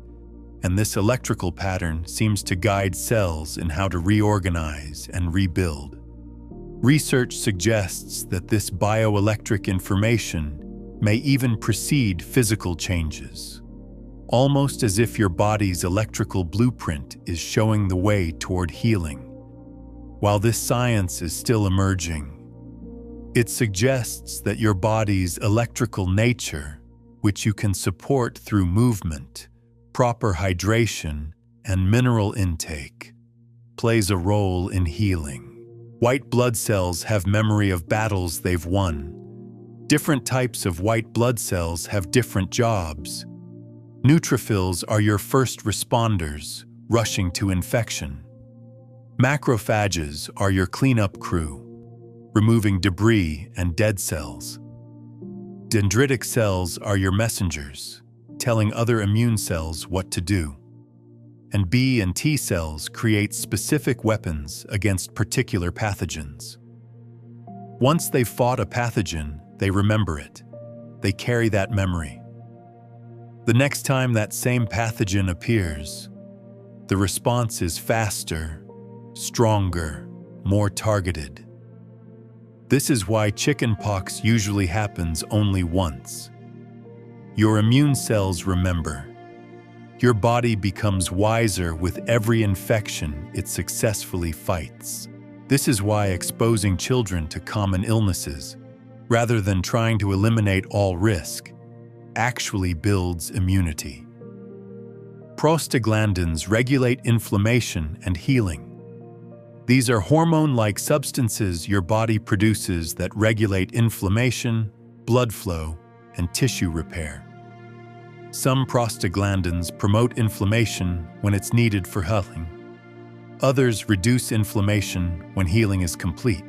and this electrical pattern seems to guide cells in how to reorganize and rebuild. Research suggests that this bioelectric information may even precede physical changes, almost as if your body's electrical blueprint is showing the way toward healing. While this science is still emerging, it suggests that your body's electrical nature, which you can support through movement, proper hydration, and mineral intake, plays a role in healing. White blood cells have memory of battles they've won. Different types of white blood cells have different jobs. Neutrophils are your first responders, rushing to infection. Macrophages are your cleanup crew, removing debris and dead cells. Dendritic cells are your messengers, telling other immune cells what to do. And B and T cells create specific weapons against particular pathogens. Once they've fought a pathogen, they remember it. They carry that memory. The next time that same pathogen appears, the response is faster, stronger, more targeted. This is why chickenpox usually happens only once. Your immune cells remember. Your body becomes wiser with every infection it successfully fights. This is why exposing children to common illnesses, rather than trying to eliminate all risk, actually builds immunity. Prostaglandins regulate inflammation and healing. These are hormone-like substances your body produces that regulate inflammation, blood flow, and tissue repair. Some prostaglandins promote inflammation when it's needed for healing. Others reduce inflammation when healing is complete.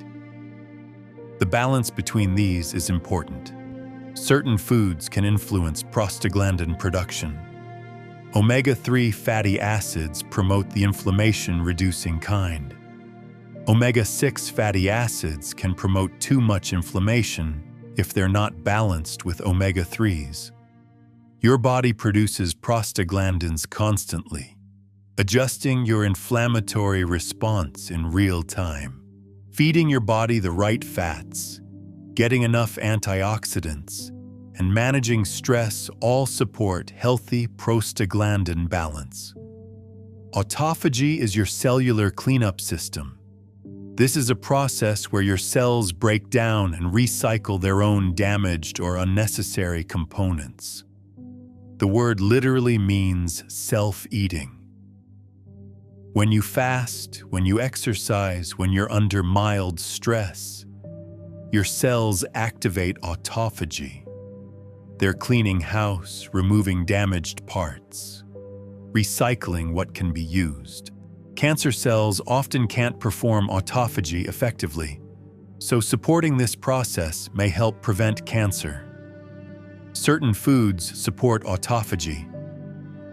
The balance between these is important. Certain foods can influence prostaglandin production. Omega-3 fatty acids promote the inflammation-reducing kind. Omega-6 fatty acids can promote too much inflammation if they're not balanced with omega-3s. Your body produces prostaglandins constantly, adjusting your inflammatory response in real time. Feeding your body the right fats, getting enough antioxidants, and managing stress all support healthy prostaglandin balance. Autophagy is your cellular cleanup system. This is a process where your cells break down and recycle their own damaged or unnecessary components. The word literally means self-eating. When you fast, when you exercise, when you're under mild stress, your cells activate autophagy. They're cleaning house, removing damaged parts, recycling what can be used. Cancer cells often can't perform autophagy effectively, so supporting this process may help prevent cancer. Certain foods support autophagy.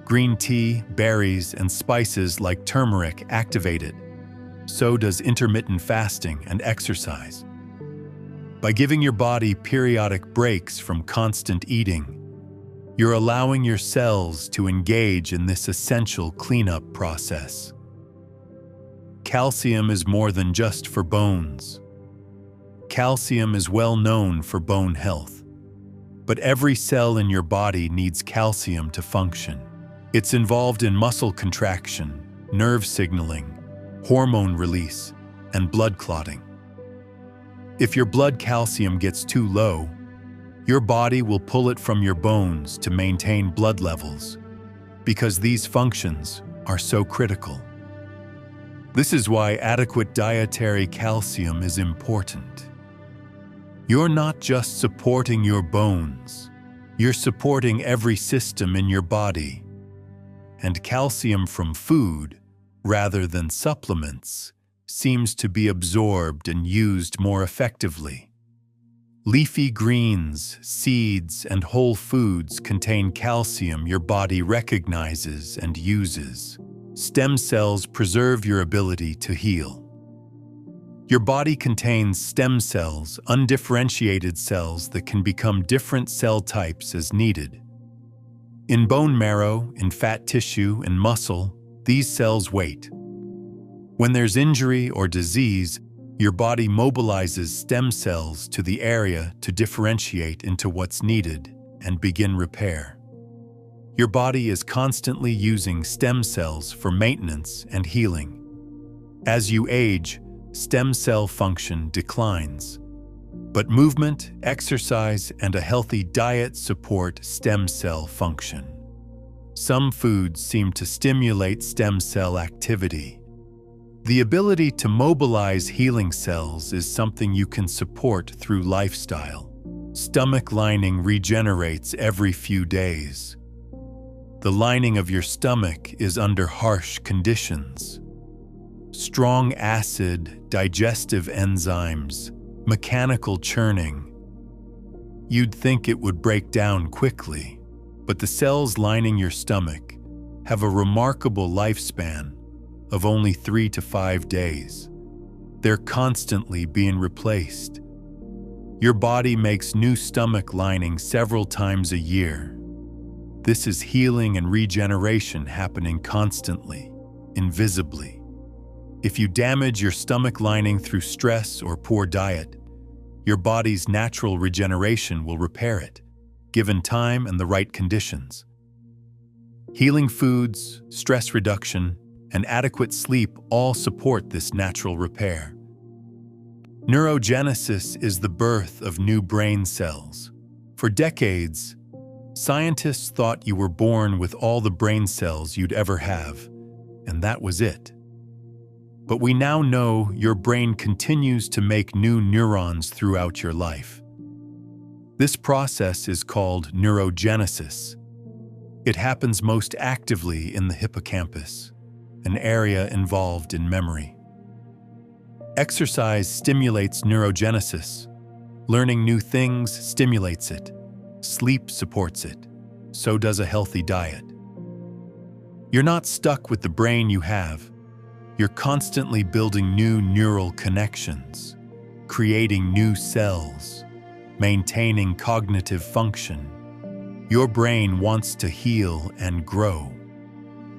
Green tea, berries, and spices like turmeric activate it. So does intermittent fasting and exercise. By giving your body periodic breaks from constant eating, you're allowing your cells to engage in this essential cleanup process. Calcium is more than just for bones. Calcium is well known for bone health, but every cell in your body needs calcium to function. It's involved in muscle contraction, nerve signaling, hormone release, and blood clotting. If your blood calcium gets too low, your body will pull it from your bones to maintain blood levels, because these functions are so critical. This is why adequate dietary calcium is important. You're not just supporting your bones, you're supporting every system in your body. And calcium from food, rather than supplements, seems to be absorbed and used more effectively. Leafy greens, seeds, and whole foods contain calcium your body recognizes and uses. Stem cells preserve your ability to heal. Your body contains stem cells, undifferentiated cells that can become different cell types as needed. In bone marrow, in fat tissue, and muscle, these cells wait. When there's injury or disease, your body mobilizes stem cells to the area to differentiate into what's needed and begin repair. Your body is constantly using stem cells for maintenance and healing. As you age, stem cell function declines. But movement, exercise, and a healthy diet support stem cell function. Some foods seem to stimulate stem cell activity. The ability to mobilize healing cells is something you can support through lifestyle. Stomach lining regenerates every few days. The lining of your stomach is under harsh conditions. Strong acid, digestive enzymes, mechanical churning. You'd think it would break down quickly, but the cells lining your stomach have a remarkable lifespan of only 3 to 5 days. They're constantly being replaced. Your body makes new stomach lining several times a year. This is healing and regeneration happening constantly, invisibly. If you damage your stomach lining through stress or poor diet, your body's natural regeneration will repair it, given time and the right conditions. Healing foods, stress reduction, and adequate sleep all support this natural repair. Neurogenesis is the birth of new brain cells. For decades, scientists thought you were born with all the brain cells you'd ever have, and that was it. But we now know your brain continues to make new neurons throughout your life. This process is called neurogenesis. It happens most actively in the hippocampus, an area involved in memory. Exercise stimulates neurogenesis. Learning new things stimulates it. Sleep supports it. So does a healthy diet. You're not stuck with the brain you have. You're constantly building new neural connections, creating new cells, maintaining cognitive function. Your brain wants to heal and grow.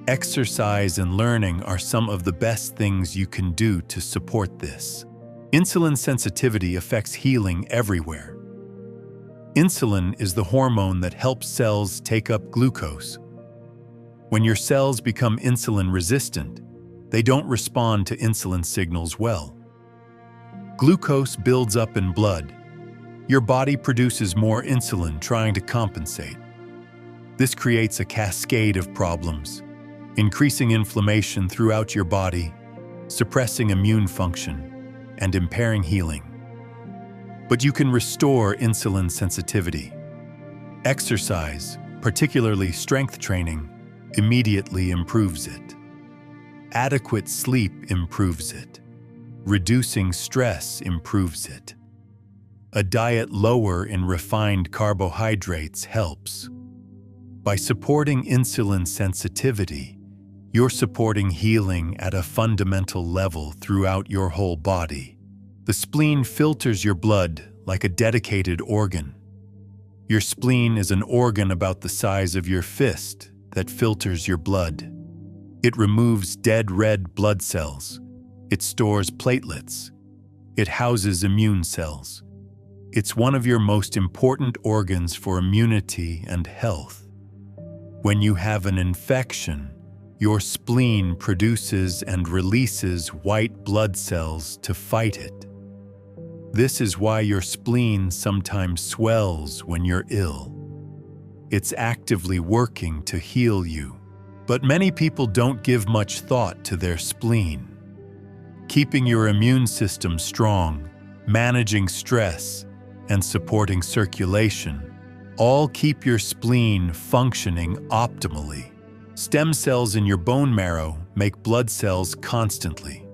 Exercise and learning are some of the best things you can do to support this. Insulin sensitivity affects healing everywhere. Insulin is the hormone that helps cells take up glucose. When your cells become insulin resistant, they don't respond to insulin signals well. Glucose builds up in blood. Your body produces more insulin trying to compensate. This creates a cascade of problems, increasing inflammation throughout your body, suppressing immune function, and impairing healing. But you can restore insulin sensitivity. Exercise, particularly strength training, immediately improves it. Adequate sleep improves it. Reducing stress improves it. A diet lower in refined carbohydrates helps. By supporting insulin sensitivity, you're supporting healing at a fundamental level throughout your whole body. The spleen filters your blood like a dedicated organ. Your spleen is an organ about the size of your fist that filters your blood. It removes dead red blood cells. It stores platelets. It houses immune cells. It's one of your most important organs for immunity and health. When you have an infection, your spleen produces and releases white blood cells to fight it. This is why your spleen sometimes swells when you're ill. It's actively working to heal you. But many people don't give much thought to their spleen. Keeping your immune system strong, managing stress, and supporting circulation all keep your spleen functioning optimally. Stem cells in your bone marrow make blood cells constantly.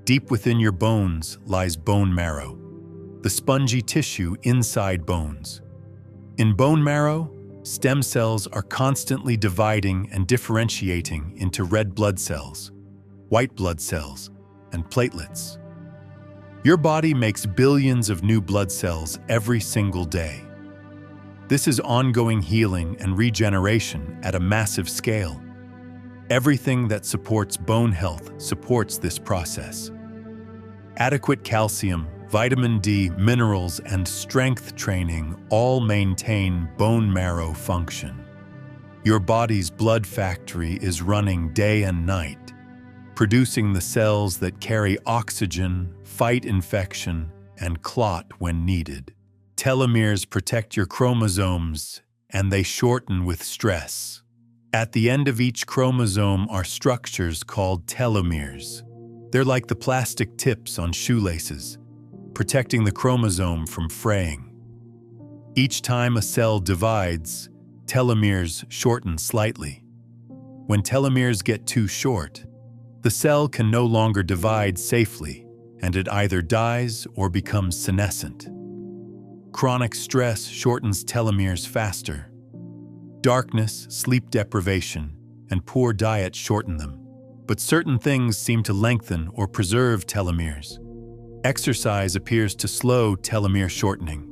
Deep within your bones lies bone marrow, the spongy tissue inside bones. In bone marrow, stem cells are constantly dividing and differentiating into red blood cells, white blood cells, and platelets. Your body makes billions of new blood cells every single day. This is ongoing healing and regeneration at a massive scale. Everything that supports bone health supports this process. Adequate calcium, vitamin D, minerals, and strength training all maintain bone marrow function. Your body's blood factory is running day and night, producing the cells that carry oxygen, fight infection, and clot when needed. Telomeres protect your chromosomes, and they shorten with stress. At the end of each chromosome are structures called telomeres. They're like the plastic tips on shoelaces, protecting the chromosome from fraying. Each time a cell divides, telomeres shorten slightly. When telomeres get too short, the cell can no longer divide safely, and it either dies or becomes senescent. Chronic stress shortens telomeres faster. Darkness, sleep deprivation, and poor diet shorten them. But certain things seem to lengthen or preserve telomeres. Exercise appears to slow telomere shortening.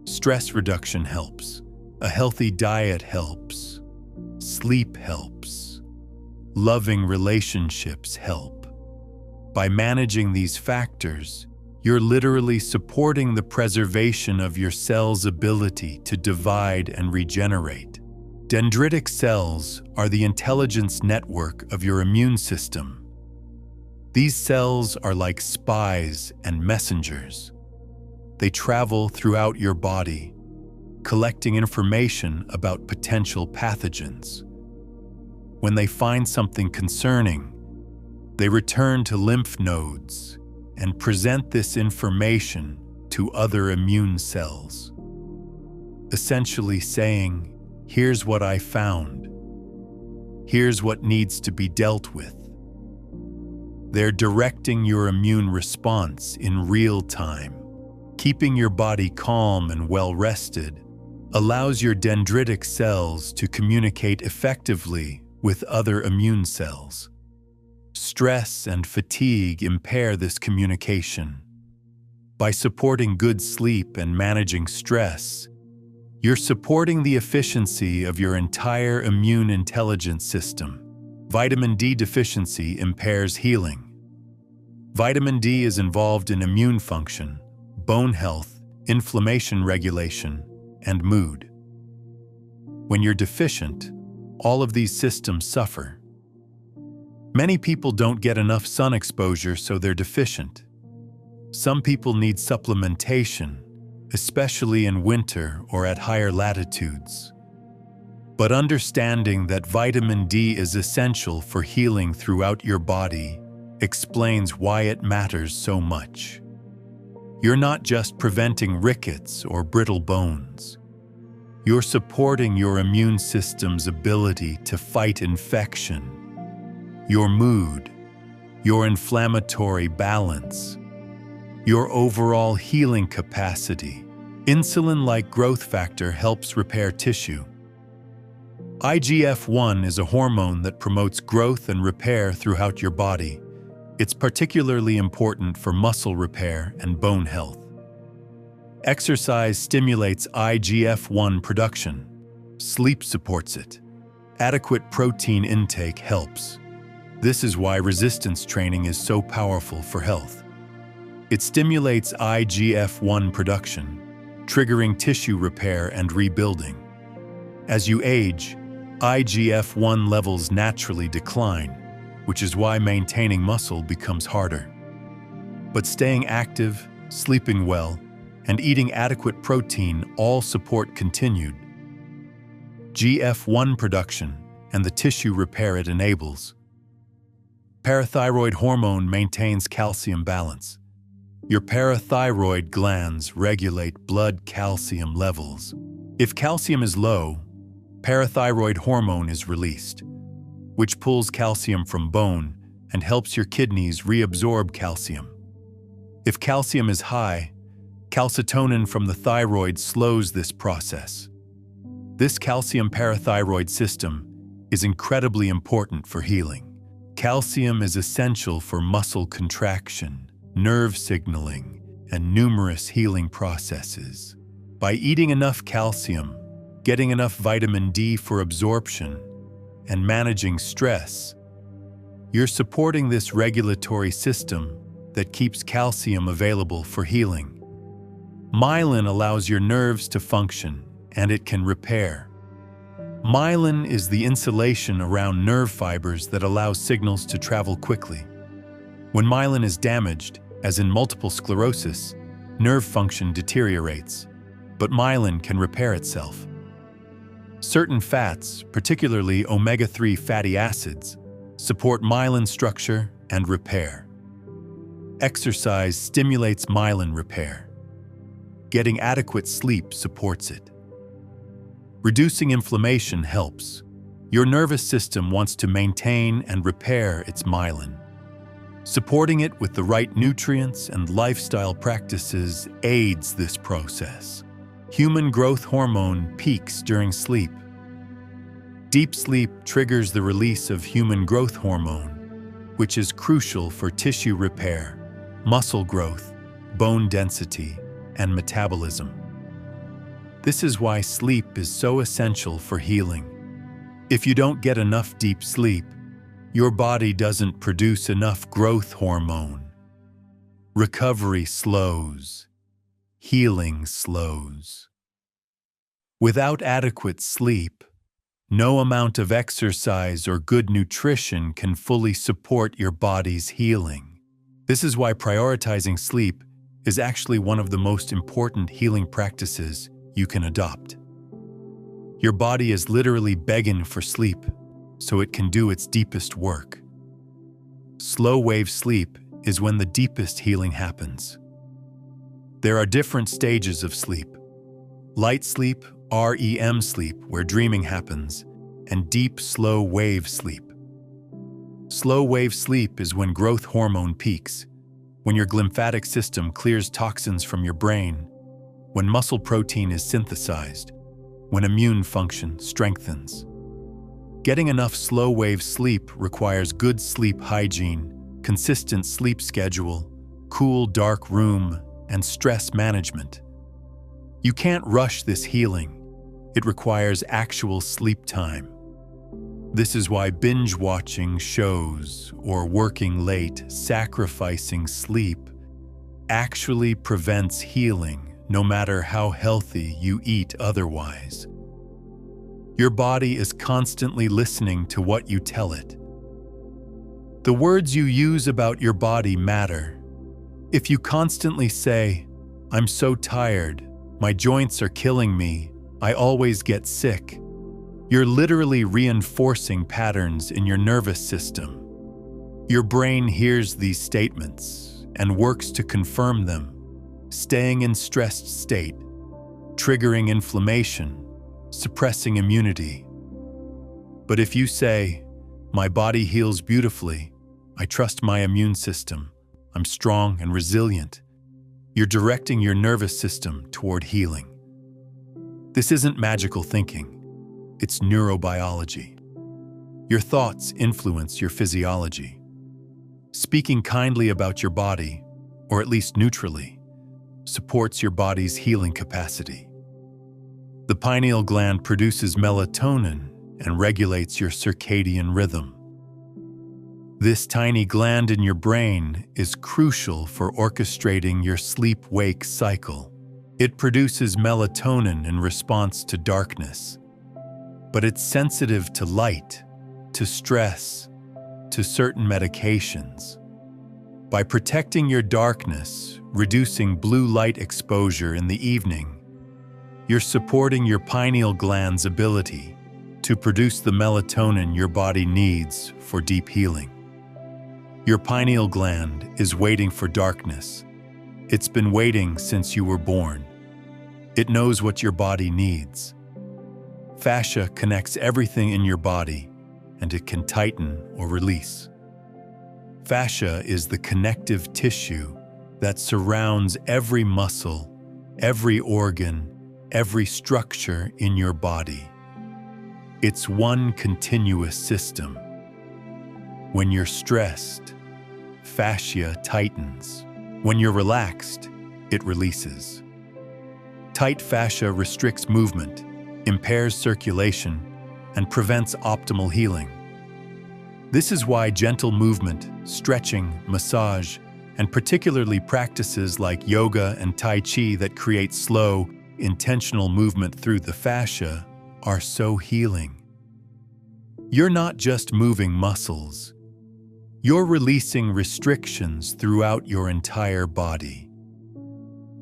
Stress reduction helps. A healthy diet helps. Sleep helps. Loving relationships help. By managing these factors, you're literally supporting the preservation of your cell's ability to divide and regenerate. Dendritic cells are the intelligence network of your immune system. These cells are like spies and messengers. They travel throughout your body, collecting information about potential pathogens. When they find something concerning, they return to lymph nodes and present this information to other immune cells, essentially saying, "Here's what I found. Here's what needs to be dealt with." They're directing your immune response in real time. Keeping your body calm and well-rested allows your dendritic cells to communicate effectively with other immune cells. Stress and fatigue impair this communication. By supporting good sleep and managing stress, you're supporting the efficiency of your entire immune intelligence system. Vitamin D deficiency impairs healing. Vitamin D is involved in immune function, bone health, inflammation regulation, and mood. When you're deficient, all of these systems suffer. Many people don't get enough sun exposure, so they're deficient. Some people need supplementation, especially in winter or at higher latitudes. But understanding that vitamin D is essential for healing throughout your body explains why it matters so much. You're not just preventing rickets or brittle bones. You're supporting your immune system's ability to fight infection, your mood, your inflammatory balance, your overall healing capacity. Insulin-like growth factor helps repair tissue. IGF-1 is a hormone that promotes growth and repair throughout your body. It's particularly important for muscle repair and bone health. Exercise stimulates IGF-1 production. Sleep supports it. Adequate protein intake helps. This is why resistance training is so powerful for health. It stimulates IGF-1 production, triggering tissue repair and rebuilding. As you age, IGF-1 levels naturally decline, which is why maintaining muscle becomes harder. But staying active, sleeping well, and eating adequate protein all support continued GF1 production and the tissue repair it enables. Parathyroid hormone maintains calcium balance. Your parathyroid glands regulate blood calcium levels. If calcium is low, parathyroid hormone is released, which pulls calcium from bone and helps your kidneys reabsorb calcium. If calcium is high, calcitonin from the thyroid slows this process. This calcium parathyroid system is incredibly important for healing. Calcium is essential for muscle contraction, nerve signaling, and numerous healing processes. By eating enough calcium, getting enough vitamin D for absorption, and managing stress, you're supporting this regulatory system that keeps calcium available for healing. Myelin allows your nerves to function, and it can repair. Myelin is the insulation around nerve fibers that allows signals to travel quickly. When myelin is damaged, as in multiple sclerosis, nerve function deteriorates, but myelin can repair itself. Certain fats, particularly omega-3 fatty acids, support myelin structure and repair. Exercise stimulates myelin repair. Getting adequate sleep supports it. Reducing inflammation helps. Your nervous system wants to maintain and repair its myelin. Supporting it with the right nutrients and lifestyle practices aids this process. Human growth hormone peaks during sleep. Deep sleep triggers the release of human growth hormone, which is crucial for tissue repair, muscle growth, bone density, and metabolism. This is why sleep is so essential for healing. If you don't get enough deep sleep, your body doesn't produce enough growth hormone. Recovery slows. Healing slows. Without adequate sleep, no amount of exercise or good nutrition can fully support your body's healing. This is why prioritizing sleep is actually one of the most important healing practices you can adopt. Your body is literally begging for sleep so it can do its deepest work. Slow-wave sleep is when the deepest healing happens. There are different stages of sleep. Light sleep, REM sleep, where dreaming happens, and deep slow-wave sleep. Slow-wave sleep is when growth hormone peaks, when your glymphatic system clears toxins from your brain, when muscle protein is synthesized, when immune function strengthens. Getting enough slow-wave sleep requires good sleep hygiene, consistent sleep schedule, cool, dark room, and stress management. You can't rush this healing. It requires actual sleep time. This is why binge-watching shows or working late, sacrificing sleep, actually prevents healing, no matter how healthy you eat otherwise. Your body is constantly listening to what you tell it. The words you use about your body matter. If you constantly say, "I'm so tired, my joints are killing me, I always get sick," you're literally reinforcing patterns in your nervous system. Your brain hears these statements and works to confirm them, staying in stressed state, triggering inflammation, suppressing immunity. But if you say, "My body heals beautifully, I trust my immune system, I'm strong and resilient," you're directing your nervous system toward healing. This isn't magical thinking. It's neurobiology. Your thoughts influence your physiology. Speaking kindly about your body, or at least neutrally, supports your body's healing capacity. The pineal gland produces melatonin and regulates your circadian rhythm. This tiny gland in your brain is crucial for orchestrating your sleep-wake cycle. It produces melatonin in response to darkness, but it's sensitive to light, to stress, to certain medications. By protecting your darkness, reducing blue light exposure in the evening, you're supporting your pineal gland's ability to produce the melatonin your body needs for deep healing. Your pineal gland is waiting for darkness. It's been waiting since you were born. It knows what your body needs. Fascia connects everything in your body, and it can tighten or release. Fascia is the connective tissue that surrounds every muscle, every organ, every structure in your body. It's one continuous system. When you're stressed, fascia tightens. When you're relaxed, it releases. Tight fascia restricts movement, impairs circulation, and prevents optimal healing. This is why gentle movement, stretching, massage, and particularly practices like yoga and Tai Chi that create slow, intentional movement through the fascia are so healing. You're not just moving muscles. You're releasing restrictions throughout your entire body.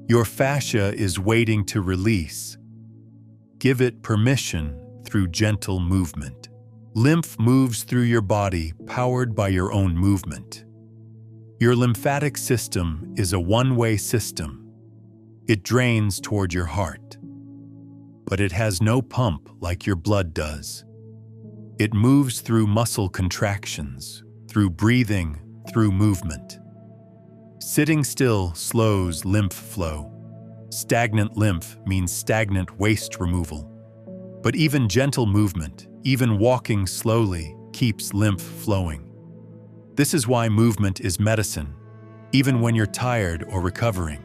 Your fascia is waiting to release. Give it permission through gentle movement. Lymph moves through your body, powered by your own movement. Your lymphatic system is a one-way system. It drains toward your heart. But it has no pump like your blood does. It moves through muscle contractions, through breathing, through movement. Sitting still slows lymph flow. Stagnant lymph means stagnant waste removal. But even gentle movement, even walking slowly, keeps lymph flowing. This is why movement is medicine, even when you're tired or recovering.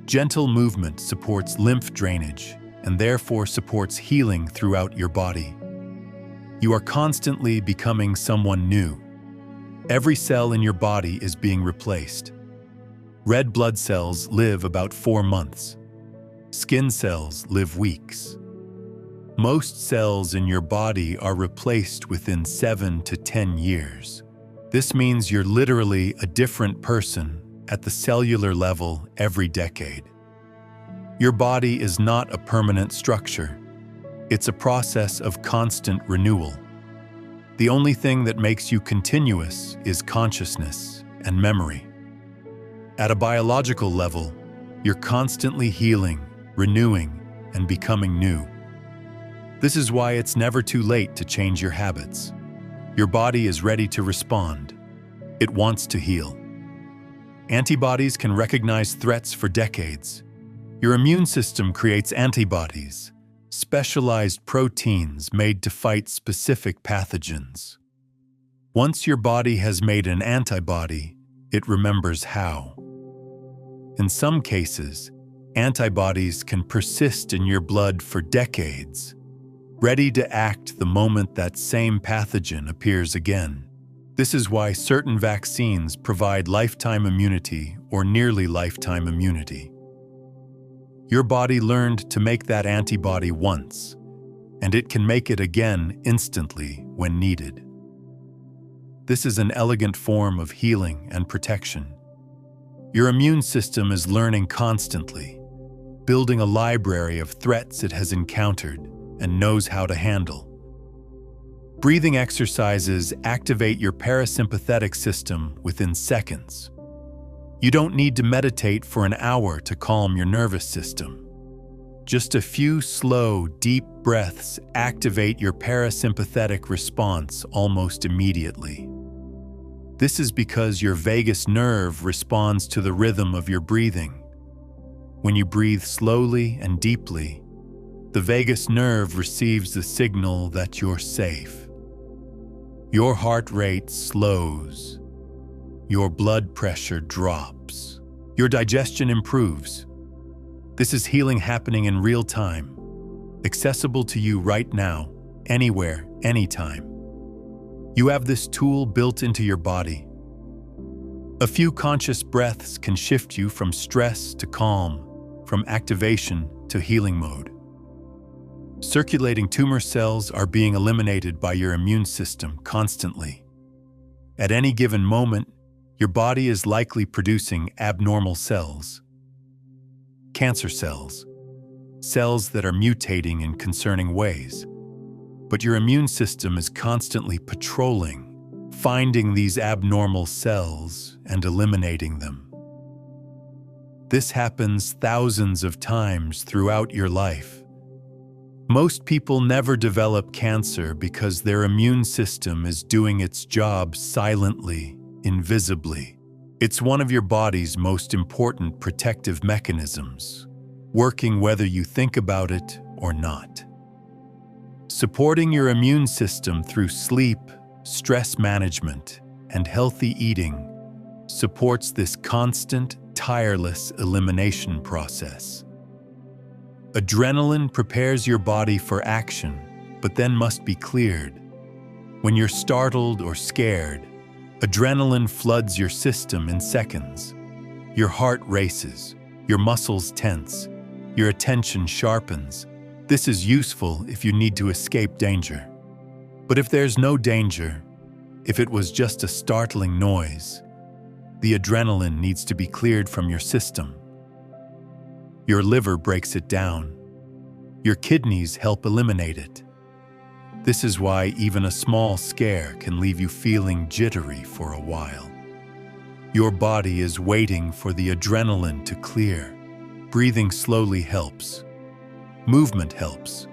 Gentle movement supports lymph drainage and therefore supports healing throughout your body. You are constantly becoming someone new. Every cell in your body is being replaced. Red blood cells live about 4 months. Skin cells live weeks. Most cells in your body are replaced within 7 to 10 years. This means you're literally a different person at the cellular level every decade. Your body is not a permanent structure. It's a process of constant renewal. The only thing that makes you continuous is consciousness and memory. At a biological level, you're constantly healing, renewing, and becoming new. This is why it's never too late to change your habits. Your body is ready to respond. It wants to heal. Antibodies can recognize threats for decades. Your immune system creates antibodies, specialized proteins made to fight specific pathogens. Once your body has made an antibody, it remembers how. In some cases, antibodies can persist in your blood for decades, ready to act the moment that same pathogen appears again. This is why certain vaccines provide lifetime immunity or nearly lifetime immunity. Your body learned to make that antibody once, and it can make it again instantly when needed. This is an elegant form of healing and protection. Your immune system is learning constantly, building a library of threats it has encountered and knows how to handle. Breathing exercises activate your parasympathetic system within seconds. You don't need to meditate for an hour to calm your nervous system. Just a few slow, deep breaths activate your parasympathetic response almost immediately. This is because your vagus nerve responds to the rhythm of your breathing. When you breathe slowly and deeply, the vagus nerve receives the signal that you're safe. Your heart rate slows. Your blood pressure drops. Your digestion improves. This is healing happening in real time, accessible to you right now, anywhere, anytime. You have this tool built into your body. A few conscious breaths can shift you from stress to calm, from activation to healing mode. Circulating tumor cells are being eliminated by your immune system constantly. At any given moment, your body is likely producing abnormal cells. Cancer cells, cells that are mutating in concerning ways. But your immune system is constantly patrolling, finding these abnormal cells and eliminating them. This happens thousands of times throughout your life. Most people never develop cancer because their immune system is doing its job silently, invisibly. It's one of your body's most important protective mechanisms, working whether you think about it or not. Supporting your immune system through sleep, stress management, and healthy eating supports this constant, tireless elimination process. Adrenaline prepares your body for action, but then must be cleared. When you're startled or scared, adrenaline floods your system in seconds. Your heart races, your muscles tense, your attention sharpens. This is useful if you need to escape danger. But if there's no danger, if it was just a startling noise, the adrenaline needs to be cleared from your system. Your liver breaks it down. Your kidneys help eliminate it. This is why even a small scare can leave you feeling jittery for a while. Your body is waiting for the adrenaline to clear. Breathing slowly helps. Movement helps.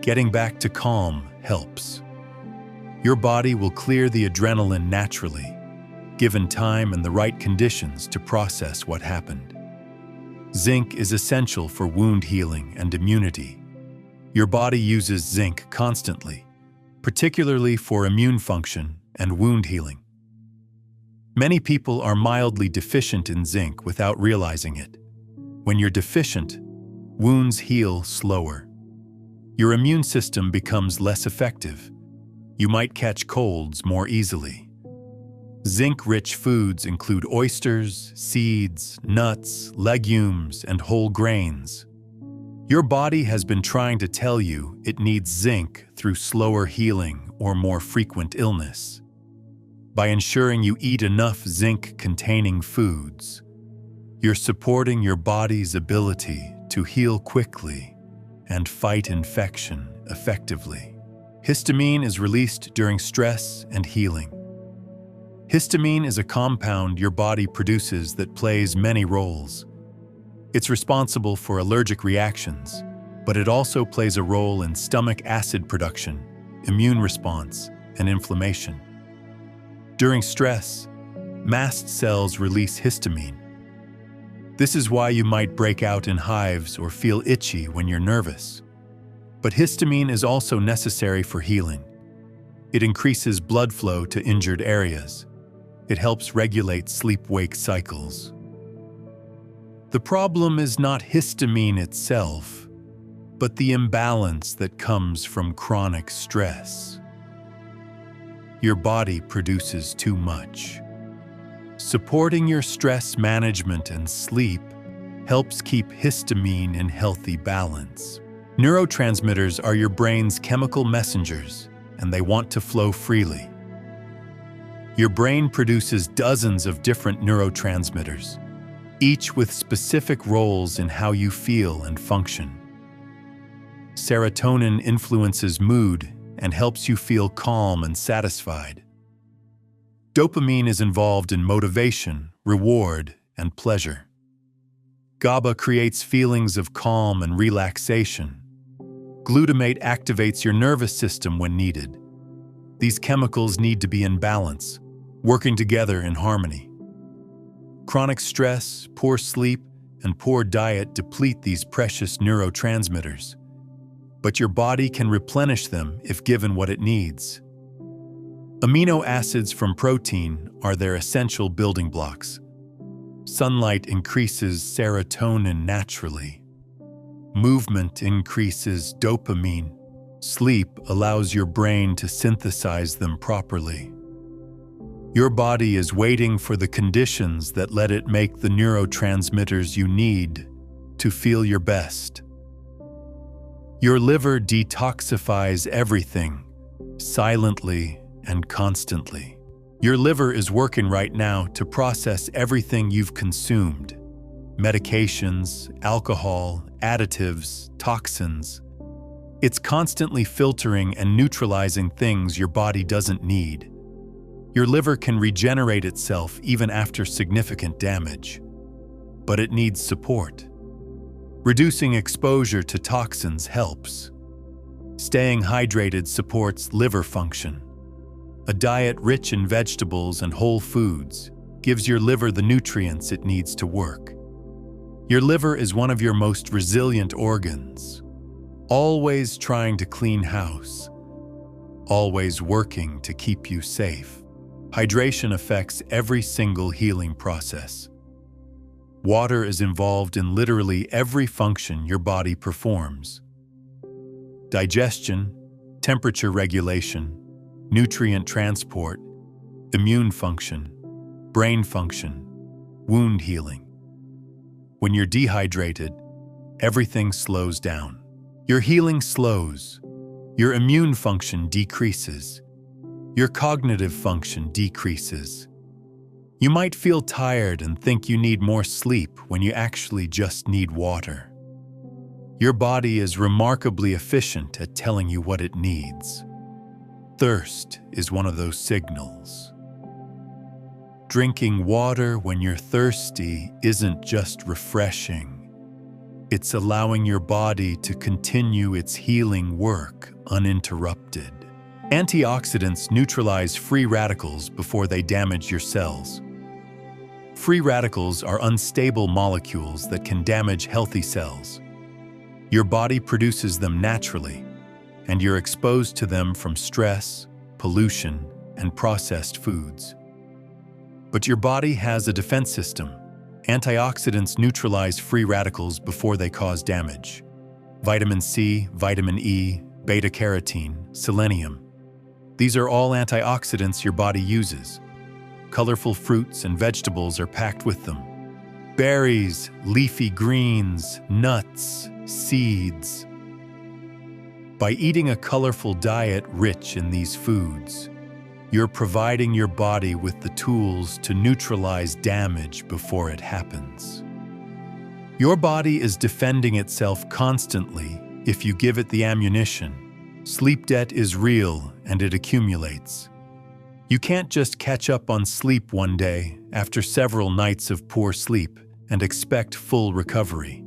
Getting back to calm helps. Your body will clear the adrenaline naturally, given time and the right conditions to process what happened. Zinc is essential for wound healing and immunity. Your body uses zinc constantly, particularly for immune function and wound healing. Many people are mildly deficient in zinc without realizing it. When you're deficient, wounds heal slower. Your immune system becomes less effective. You might catch colds more easily. Zinc-rich foods include oysters, seeds, nuts, legumes, and whole grains. Your body has been trying to tell you it needs zinc through slower healing or more frequent illness. By ensuring you eat enough zinc-containing foods, you're supporting your body's ability to heal quickly and fight infection effectively. Histamine is released during stress and healing. Histamine is a compound your body produces that plays many roles. It's responsible for allergic reactions, but it also plays a role in stomach acid production, immune response, and inflammation. During stress, mast cells release histamine. This is why you might break out in hives or feel itchy when you're nervous. But histamine is also necessary for healing. It increases blood flow to injured areas. It helps regulate sleep-wake cycles. The problem is not histamine itself, but the imbalance that comes from chronic stress. Your body produces too much. Supporting your stress management and sleep helps keep histamine in healthy balance. Neurotransmitters are your brain's chemical messengers, and they want to flow freely. Your brain produces dozens of different neurotransmitters, each with specific roles in how you feel and function. Serotonin influences mood and helps you feel calm and satisfied. Dopamine is involved in motivation, reward, and pleasure. GABA creates feelings of calm and relaxation. Glutamate activates your nervous system when needed. These chemicals need to be in balance, working together in harmony. Chronic stress, poor sleep, and poor diet deplete these precious neurotransmitters. But your body can replenish them if given what it needs. Amino acids from protein are their essential building blocks. Sunlight increases serotonin naturally. Movement increases dopamine. Sleep allows your brain to synthesize them properly. Your body is waiting for the conditions that let it make the neurotransmitters you need to feel your best. Your liver detoxifies everything, silently and constantly. Your liver is working right now to process everything you've consumed: medications, alcohol, additives, toxins. It's constantly filtering and neutralizing things your body doesn't need. Your liver can regenerate itself even after significant damage, but it needs support. Reducing exposure to toxins helps. Staying hydrated supports liver function. A diet rich in vegetables and whole foods gives your liver the nutrients it needs to work. Your liver is one of your most resilient organs, always trying to clean house, always working to keep you safe. Hydration affects every single healing process. Water is involved in literally every function your body performs. Digestion, temperature regulation, nutrient transport, immune function, brain function, wound healing. When you're dehydrated, everything slows down. Your healing slows. Your immune function decreases. Your cognitive function decreases. You might feel tired and think you need more sleep when you actually just need water. Your body is remarkably efficient at telling you what it needs. Thirst is one of those signals. Drinking water when you're thirsty isn't just refreshing. It's allowing your body to continue its healing work uninterrupted. Antioxidants neutralize free radicals before they damage your cells. Free radicals are unstable molecules that can damage healthy cells. Your body produces them naturally, and you're exposed to them from stress, pollution, and processed foods. But your body has a defense system. Antioxidants neutralize free radicals before they cause damage. Vitamin C, vitamin E, beta-carotene, selenium. These are all antioxidants your body uses. Colorful fruits and vegetables are packed with them. Berries, leafy greens, nuts, seeds. By eating a colorful diet rich in these foods, you're providing your body with the tools to neutralize damage before it happens. Your body is defending itself constantly if you give it the ammunition. Sleep debt is real and it accumulates. You can't just catch up on sleep one day after several nights of poor sleep and expect full recovery.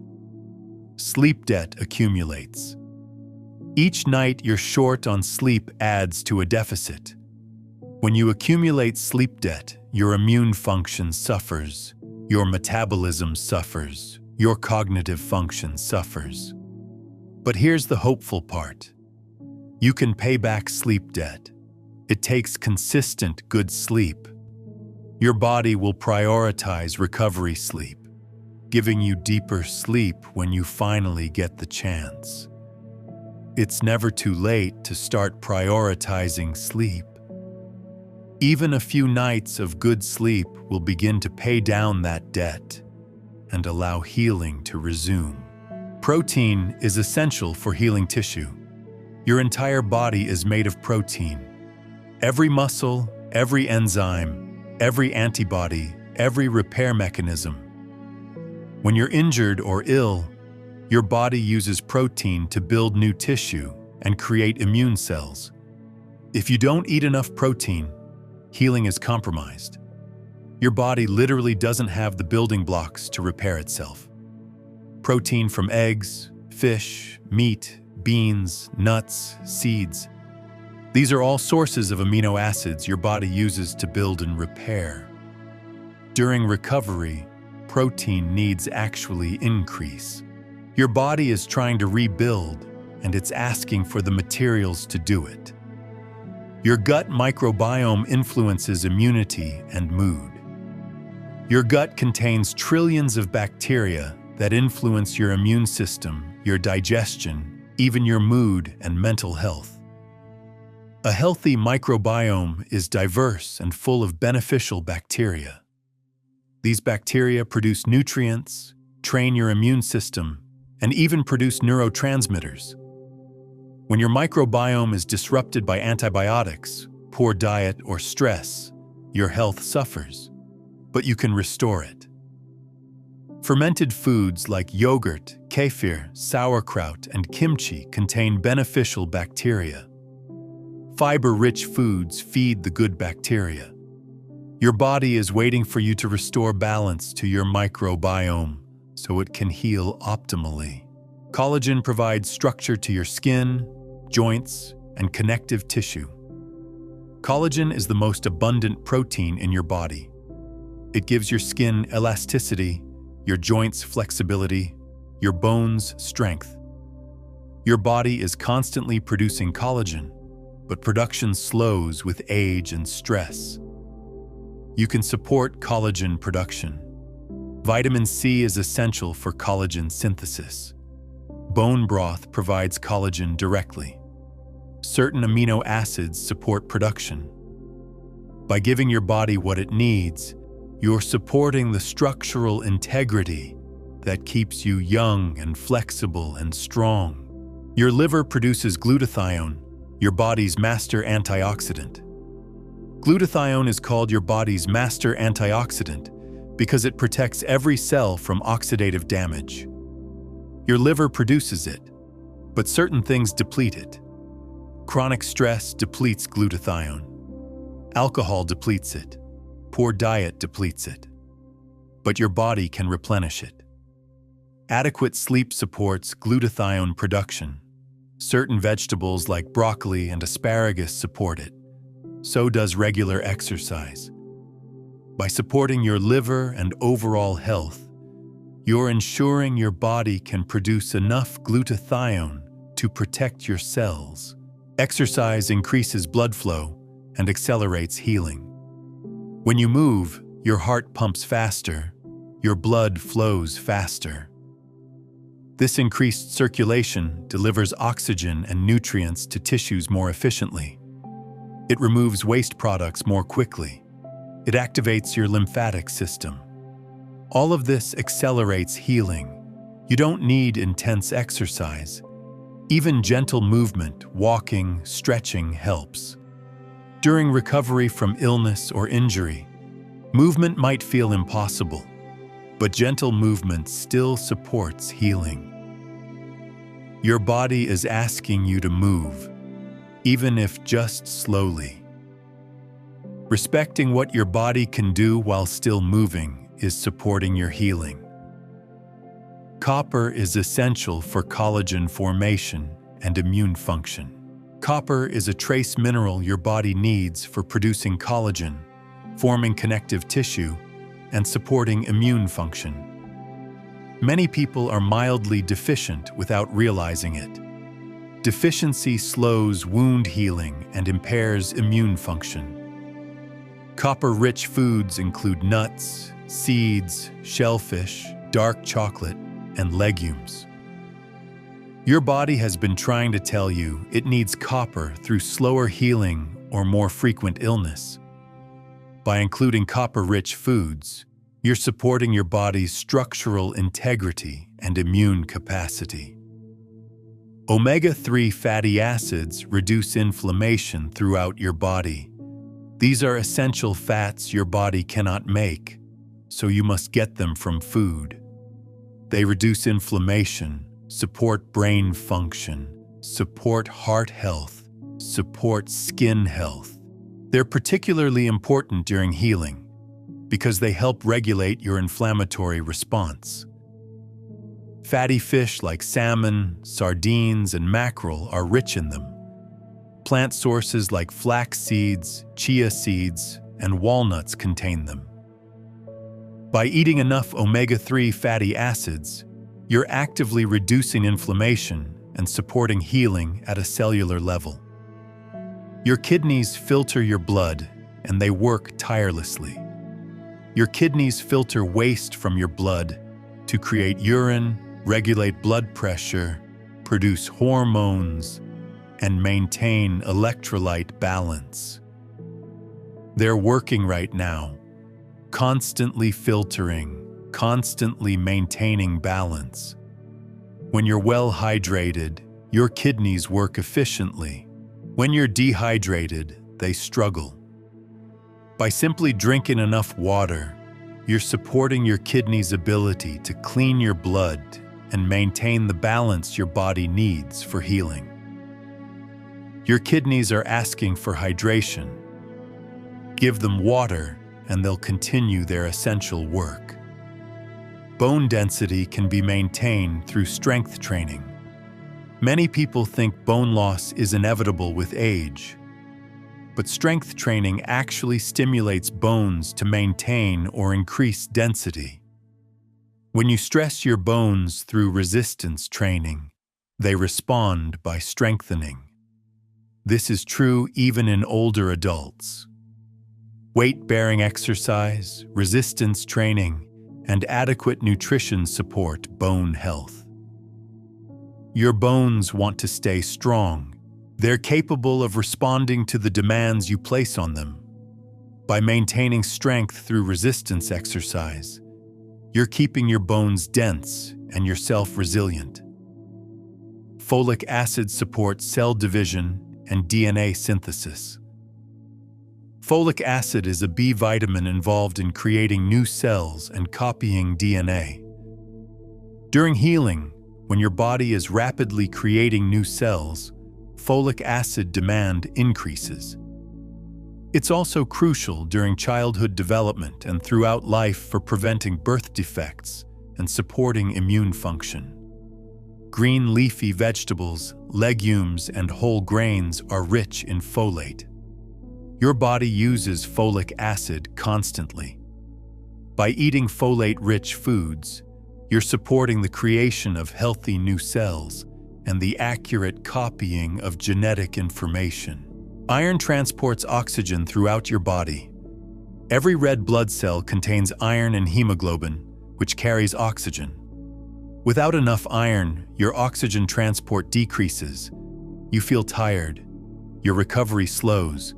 Sleep debt accumulates. Each night you're short on sleep adds to a deficit. When you accumulate sleep debt, your immune function suffers, your metabolism suffers, your cognitive function suffers. But here's the hopeful part. You can pay back sleep debt. It takes consistent good sleep. Your body will prioritize recovery sleep, giving you deeper sleep when you finally get the chance. It's never too late to start prioritizing sleep. Even a few nights of good sleep will begin to pay down that debt and allow healing to resume. Protein is essential for healing tissue. Your entire body is made of protein. Every muscle, every enzyme, every antibody, every repair mechanism. When you're injured or ill, your body uses protein to build new tissue and create immune cells. If you don't eat enough protein, healing is compromised. Your body literally doesn't have the building blocks to repair itself. Protein from eggs, fish, meat, beans, nuts, seeds. These are all sources of amino acids your body uses to build and repair. During recovery, protein needs actually increase. Your body is trying to rebuild, and it's asking for the materials to do it. Your gut microbiome influences immunity and mood. Your gut contains trillions of bacteria that influence your immune system, your digestion, even your mood and mental health. A healthy microbiome is diverse and full of beneficial bacteria. These bacteria produce nutrients, train your immune system, and even produce neurotransmitters. When your microbiome is disrupted by antibiotics, poor diet, or stress, your health suffers, but you can restore it. Fermented foods like yogurt, kefir, sauerkraut, and kimchi contain beneficial bacteria. Fiber-rich foods feed the good bacteria. Your body is waiting for you to restore balance to your microbiome so it can heal optimally. Collagen provides structure to your skin, joints, and connective tissue. Collagen is the most abundant protein in your body. It gives your skin elasticity, your joints flexibility, your bones strength. Your body is constantly producing collagen, but production slows with age and stress. You can support collagen production. Vitamin C is essential for collagen synthesis. Bone broth provides collagen directly. Certain amino acids support production. By giving your body what it needs, you're supporting the structural integrity that keeps you young and flexible and strong. Your liver produces glutathione, your body's master antioxidant. Glutathione is called your body's master antioxidant because it protects every cell from oxidative damage. Your liver produces it, but certain things deplete it. Chronic stress depletes glutathione. Alcohol depletes it. Poor diet depletes it. But your body can replenish it. Adequate sleep supports glutathione production. Certain vegetables like broccoli and asparagus support it. So does regular exercise. By supporting your liver and overall health, you're ensuring your body can produce enough glutathione to protect your cells. Exercise increases blood flow and accelerates healing. When you move, your heart pumps faster, your blood flows faster. This increased circulation delivers oxygen and nutrients to tissues more efficiently. It removes waste products more quickly. It activates your lymphatic system. All of this accelerates healing. You don't need intense exercise. Even gentle movement, walking, stretching helps. During recovery from illness or injury, movement might feel impossible, but gentle movement still supports healing. Your body is asking you to move, even if just slowly. Respecting what your body can do while still moving is supporting your healing. Copper is essential for collagen formation and immune function. Copper is a trace mineral your body needs for producing collagen, forming connective tissue, and supporting immune function. Many people are mildly deficient without realizing it. Deficiency slows wound healing and impairs immune function. Copper-rich foods include nuts, seeds, shellfish, dark chocolate, and legumes. Your body has been trying to tell you it needs copper through slower healing or more frequent illness. By including copper-rich foods, you're supporting your body's structural integrity and immune capacity. Omega-3 fatty acids reduce inflammation throughout your body. These are essential fats your body cannot make, so you must get them from food. They reduce inflammation, support brain function, support heart health, support skin health. They're particularly important during healing because they help regulate your inflammatory response. Fatty fish like salmon, sardines, and mackerel are rich in them. Plant sources like flax seeds, chia seeds, and walnuts contain them. By eating enough omega-3 fatty acids, you're actively reducing inflammation and supporting healing at a cellular level. Your kidneys filter your blood, and they work tirelessly. Your kidneys filter waste from your blood to create urine, regulate blood pressure, produce hormones, and maintain electrolyte balance. They're working right now, constantly filtering, constantly maintaining balance. When you're well hydrated, your kidneys work efficiently. When you're dehydrated, they struggle. By simply drinking enough water, you're supporting your kidneys' ability to clean your blood and maintain the balance your body needs for healing. Your kidneys are asking for hydration. Give them water, and they'll continue their essential work. Bone density can be maintained through strength training. Many people think bone loss is inevitable with age, but strength training actually stimulates bones to maintain or increase density. When you stress your bones through resistance training, they respond by strengthening. This is true even in older adults. Weight-bearing exercise, resistance training, and adequate nutrition support bone health. Your bones want to stay strong. They're capable of responding to the demands you place on them. By maintaining strength through resistance exercise, you're keeping your bones dense and yourself resilient. Folic acid supports cell division and DNA synthesis. Folic acid is a B vitamin involved in creating new cells and copying DNA. During healing, when your body is rapidly creating new cells, folic acid demand increases. It's also crucial during childhood development and throughout life for preventing birth defects and supporting immune function. Green leafy vegetables, legumes, and whole grains are rich in folate. Your body uses folic acid constantly. By eating folate-rich foods, you're supporting the creation of healthy new cells and the accurate copying of genetic information. Iron transports oxygen throughout your body. Every red blood cell contains iron and hemoglobin, which carries oxygen. Without enough iron, your oxygen transport decreases. You feel tired. Your recovery slows.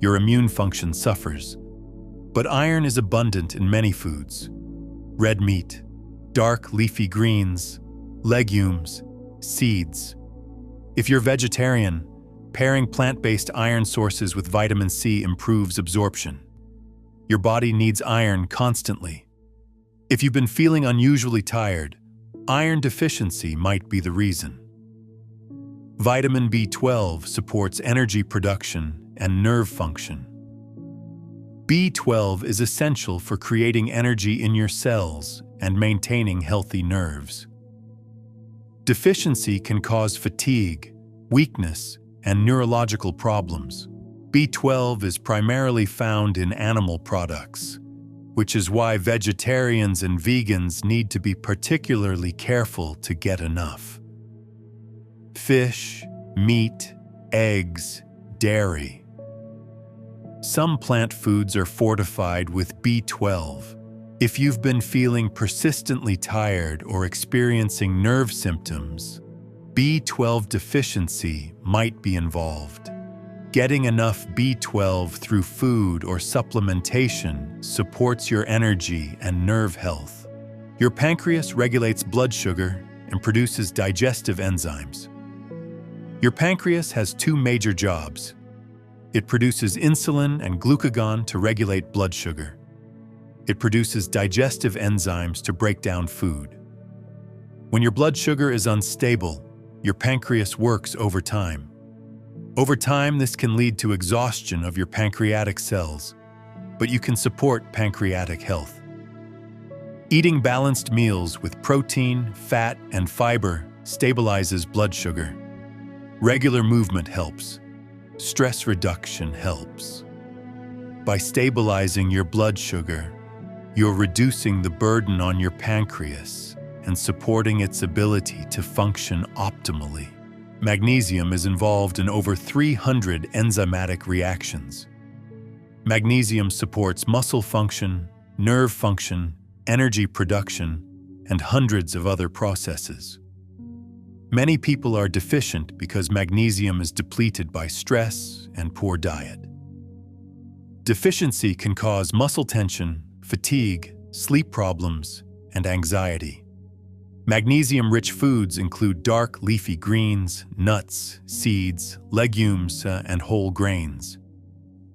Your immune function suffers. But iron is abundant in many foods. Red meat, dark leafy greens, legumes, seeds. If you're vegetarian, pairing plant-based iron sources with vitamin C improves absorption. Your body needs iron constantly. If you've been feeling unusually tired, iron deficiency might be the reason. Vitamin B12 supports energy production and nerve function. B12 is essential for creating energy in your cells and maintaining healthy nerves. Deficiency can cause fatigue, weakness, and neurological problems. B12 is primarily found in animal products, which is why vegetarians and vegans need to be particularly careful to get enough. Fish, meat, eggs, dairy. Some plant foods are fortified with B12. If you've been feeling persistently tired or experiencing nerve symptoms, B12 deficiency might be involved. Getting enough B12 through food or supplementation supports your energy and nerve health. Your pancreas regulates blood sugar and produces digestive enzymes. Your pancreas has two major jobs. It produces insulin and glucagon to regulate blood sugar. It produces digestive enzymes to break down food. When your blood sugar is unstable, your pancreas works overtime. Over time, this can lead to exhaustion of your pancreatic cells, but you can support pancreatic health. Eating balanced meals with protein, fat, and fiber stabilizes blood sugar. Regular movement helps. Stress reduction helps. By stabilizing your blood sugar, you're reducing the burden on your pancreas and supporting its ability to function optimally. Magnesium is involved in over 300 enzymatic reactions. Magnesium supports muscle function, nerve function, energy production, and hundreds of other processes. Many people are deficient because magnesium is depleted by stress and poor diet. Deficiency can cause muscle tension, fatigue, sleep problems, and anxiety. Magnesium-rich foods include dark leafy greens, nuts, seeds, legumes, and whole grains.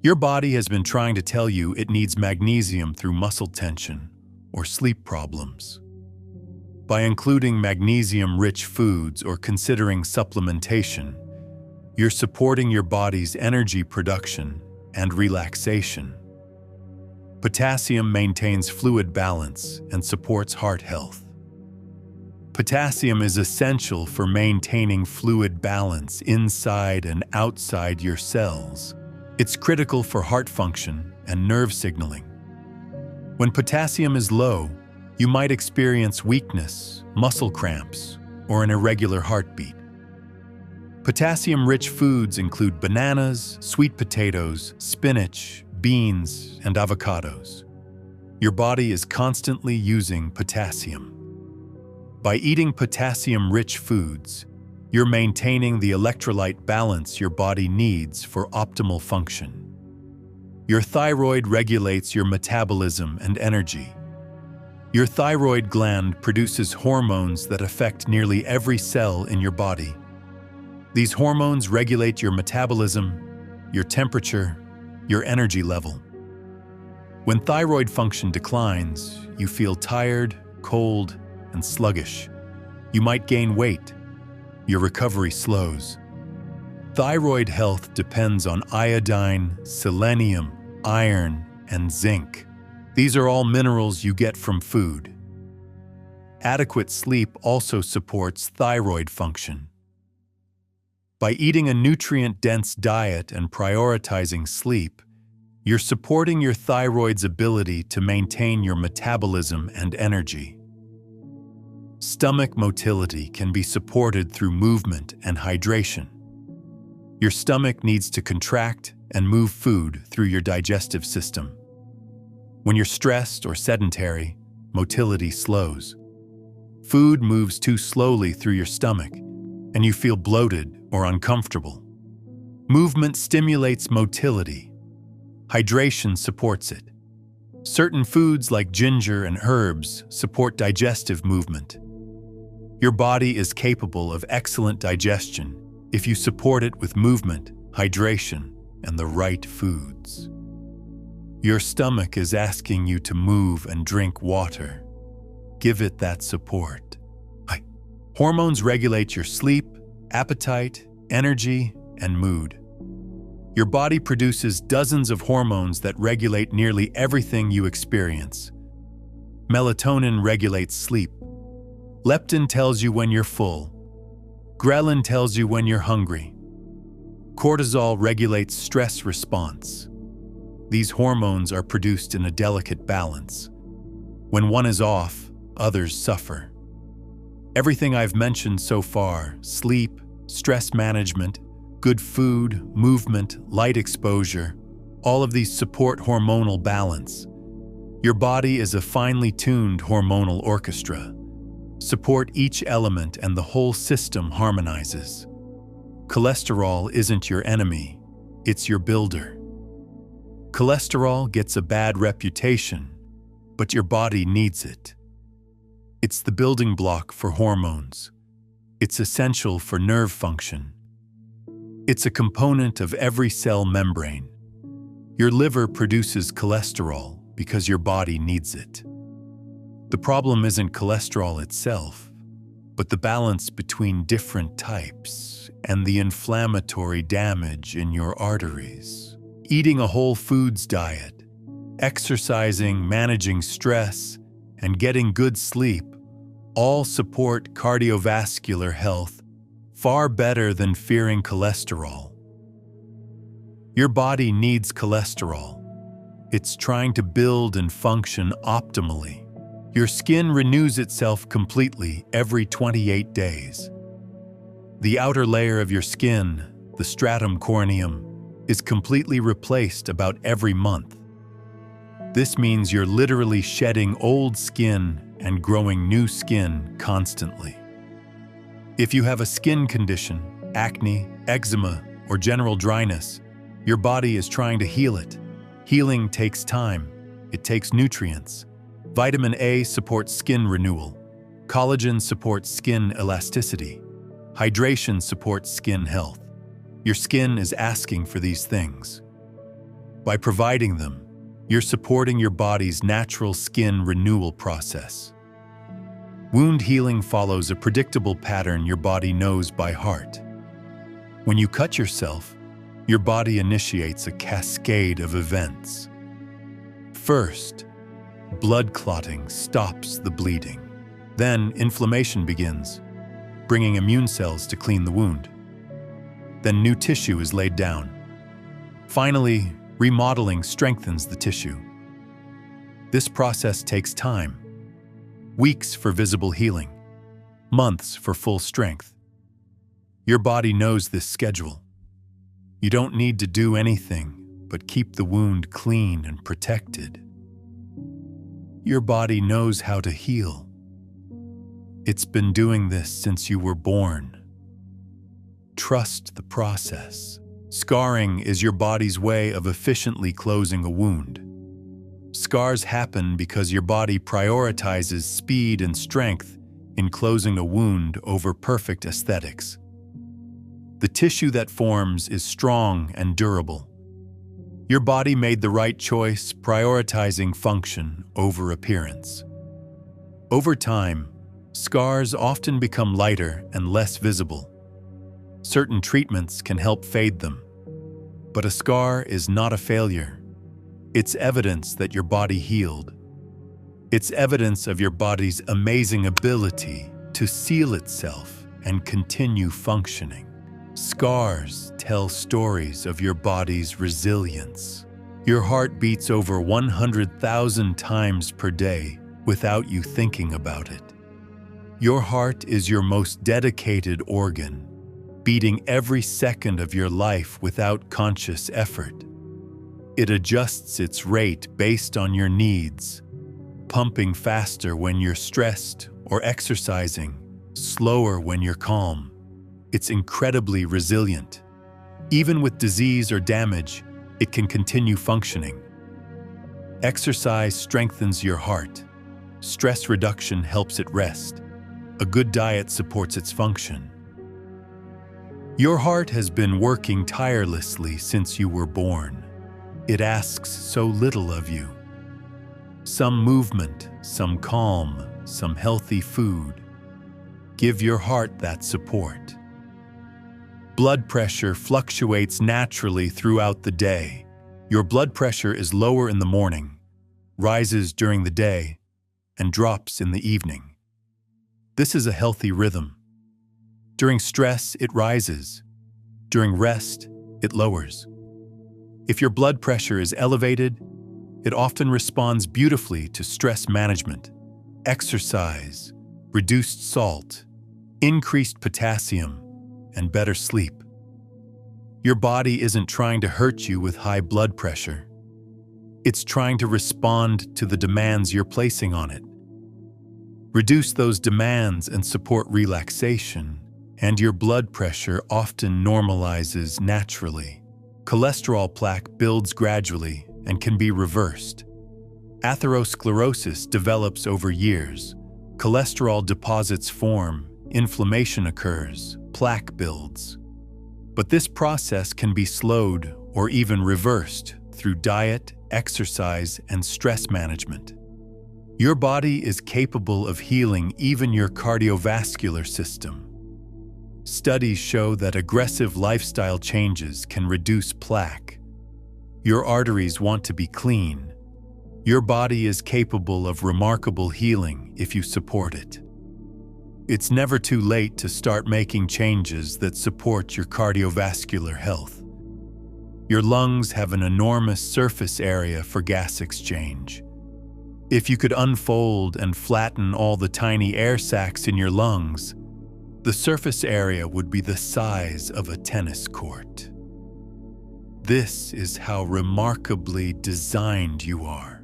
Your body has been trying to tell you it needs magnesium through muscle tension or sleep problems. By including magnesium-rich foods or considering supplementation, you're supporting your body's energy production and relaxation. Potassium maintains fluid balance and supports heart health. Potassium is essential for maintaining fluid balance inside and outside your cells. It's critical for heart function and nerve signaling. When potassium is low, you might experience weakness, muscle cramps, or an irregular heartbeat. Potassium-rich foods include bananas, sweet potatoes, spinach, beans, and avocados. Your body is constantly using potassium. By eating potassium-rich foods, you're maintaining the electrolyte balance your body needs for optimal function. Your thyroid regulates your metabolism and energy. Your thyroid gland produces hormones that affect nearly every cell in your body. These hormones regulate your metabolism, your temperature, your energy level. When thyroid function declines, you feel tired, cold, and sluggish. You might gain weight. Your recovery slows. Thyroid health depends on iodine, selenium, iron, and zinc. These are all minerals you get from food. Adequate sleep also supports thyroid function. By eating a nutrient-dense diet and prioritizing sleep, you're supporting your thyroid's ability to maintain your metabolism and energy. Stomach motility can be supported through movement and hydration. Your stomach needs to contract and move food through your digestive system. When you're stressed or sedentary, motility slows. Food moves too slowly through your stomach, and you feel bloated or uncomfortable. Movement stimulates motility. Hydration supports it. Certain foods like ginger and herbs support digestive movement. Your body is capable of excellent digestion if you support it with movement, hydration, and the right foods. Your stomach is asking you to move and drink water. Give it that support. Hormones regulate your sleep, appetite, energy, and mood. Your body produces dozens of hormones that regulate nearly everything you experience. Melatonin regulates sleep. Leptin tells you when you're full. Ghrelin tells you when you're hungry. Cortisol regulates stress response. These hormones are produced in a delicate balance. When one is off, others suffer. Everything I've mentioned so far, sleep, stress management, good food, movement, light exposure, all of these support hormonal balance. Your body is a finely tuned hormonal orchestra. Support each element and the whole system harmonizes. Cholesterol isn't your enemy, it's your builder. Cholesterol gets a bad reputation, but your body needs it. It's the building block for hormones. It's essential for nerve function. It's a component of every cell membrane. Your liver produces cholesterol because your body needs it. The problem isn't cholesterol itself, but the balance between different types and the inflammatory damage in your arteries. Eating a whole foods diet, exercising, managing stress, and getting good sleep all support cardiovascular health far better than fearing cholesterol. Your body needs cholesterol. It's trying to build and function optimally. Your skin renews itself completely every 28 days. The outer layer of your skin, the stratum corneum, is completely replaced about every month. This means you're literally shedding old skin and growing new skin constantly. If you have a skin condition, acne, eczema, or general dryness, your body is trying to heal it. Healing takes time. It takes nutrients. Vitamin A supports skin renewal. Collagen supports skin elasticity. Hydration supports skin health. Your skin is asking for these things. By providing them, you're supporting your body's natural skin renewal process. Wound healing follows a predictable pattern your body knows by heart. When you cut yourself, your body initiates a cascade of events. First, blood clotting stops the bleeding. Then, inflammation begins, bringing immune cells to clean the wound. Then new tissue is laid down. Finally, remodeling strengthens the tissue. This process takes time. Weeks for visible healing, months for full strength. Your body knows this schedule. You don't need to do anything but keep the wound clean and protected. your body knows how to heal. It's been doing this since you were born. Trust the process. Scarring is your body's way of efficiently closing a wound. Scars happen because your body prioritizes speed and strength in closing a wound over perfect aesthetics. The tissue that forms is strong and durable. Your body made the right choice, prioritizing function over appearance. Over time, scars often become lighter and less visible. Certain treatments can help fade them. But a scar is not a failure. It's evidence that your body healed. It's evidence of your body's amazing ability to seal itself and continue functioning. Scars tell stories of your body's resilience. Your heart beats over 100,000 times per day without you thinking about it. Your heart is your most dedicated organ, beating every second of your life without conscious effort. It adjusts its rate based on your needs, pumping faster when you're stressed or exercising, slower when you're calm. It's incredibly resilient. Even with disease or damage, it can continue functioning. Exercise strengthens your heart. Stress reduction helps it rest. A good diet supports its function. Your heart has been working tirelessly since you were born. It asks so little of you. Some movement, some calm, some healthy food. Give your heart that support. Blood pressure fluctuates naturally throughout the day. Your blood pressure is lower in the morning, rises during the day, and drops in the evening. This is a healthy rhythm. During stress, it rises. During rest, it lowers. If your blood pressure is elevated, it often responds beautifully to stress management, exercise, reduced salt, increased potassium, and better sleep. Your body isn't trying to hurt you with high blood pressure. It's trying to respond to the demands you're placing on it. Reduce those demands and support relaxation, and your blood pressure often normalizes naturally. Cholesterol plaque builds gradually and can be reversed. Atherosclerosis develops over years. Cholesterol deposits form, inflammation occurs, plaque builds. But this process can be slowed or even reversed through diet, exercise, and stress management. Your body is capable of healing even your cardiovascular system. Studies show that aggressive lifestyle changes can reduce plaque. Your arteries want to be clean. Your body is capable of remarkable healing if you support it. It's never too late to start making changes that support your cardiovascular health. Your lungs have an enormous surface area for gas exchange. If you could unfold and flatten all the tiny air sacs in your lungs, the surface area would be the size of a tennis court. This is how remarkably designed you are.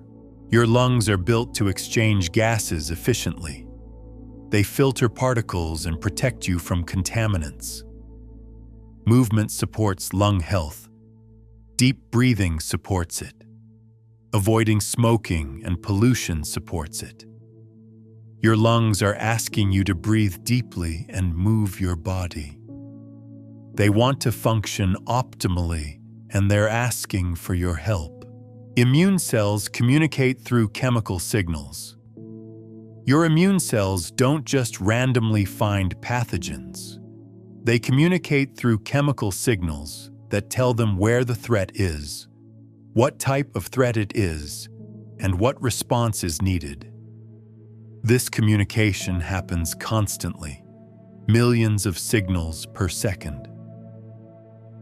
Your lungs are built to exchange gases efficiently. They filter particles and protect you from contaminants. Movement supports lung health. Deep breathing supports it. Avoiding smoking and pollution supports it. Your lungs are asking you to breathe deeply and move your body. They want to function optimally, and they're asking for your help. Immune cells communicate through chemical signals. Your immune cells don't just randomly find pathogens. They communicate through chemical signals that tell them where the threat is, what type of threat it is, and what response is needed. This communication happens constantly, millions of signals per second.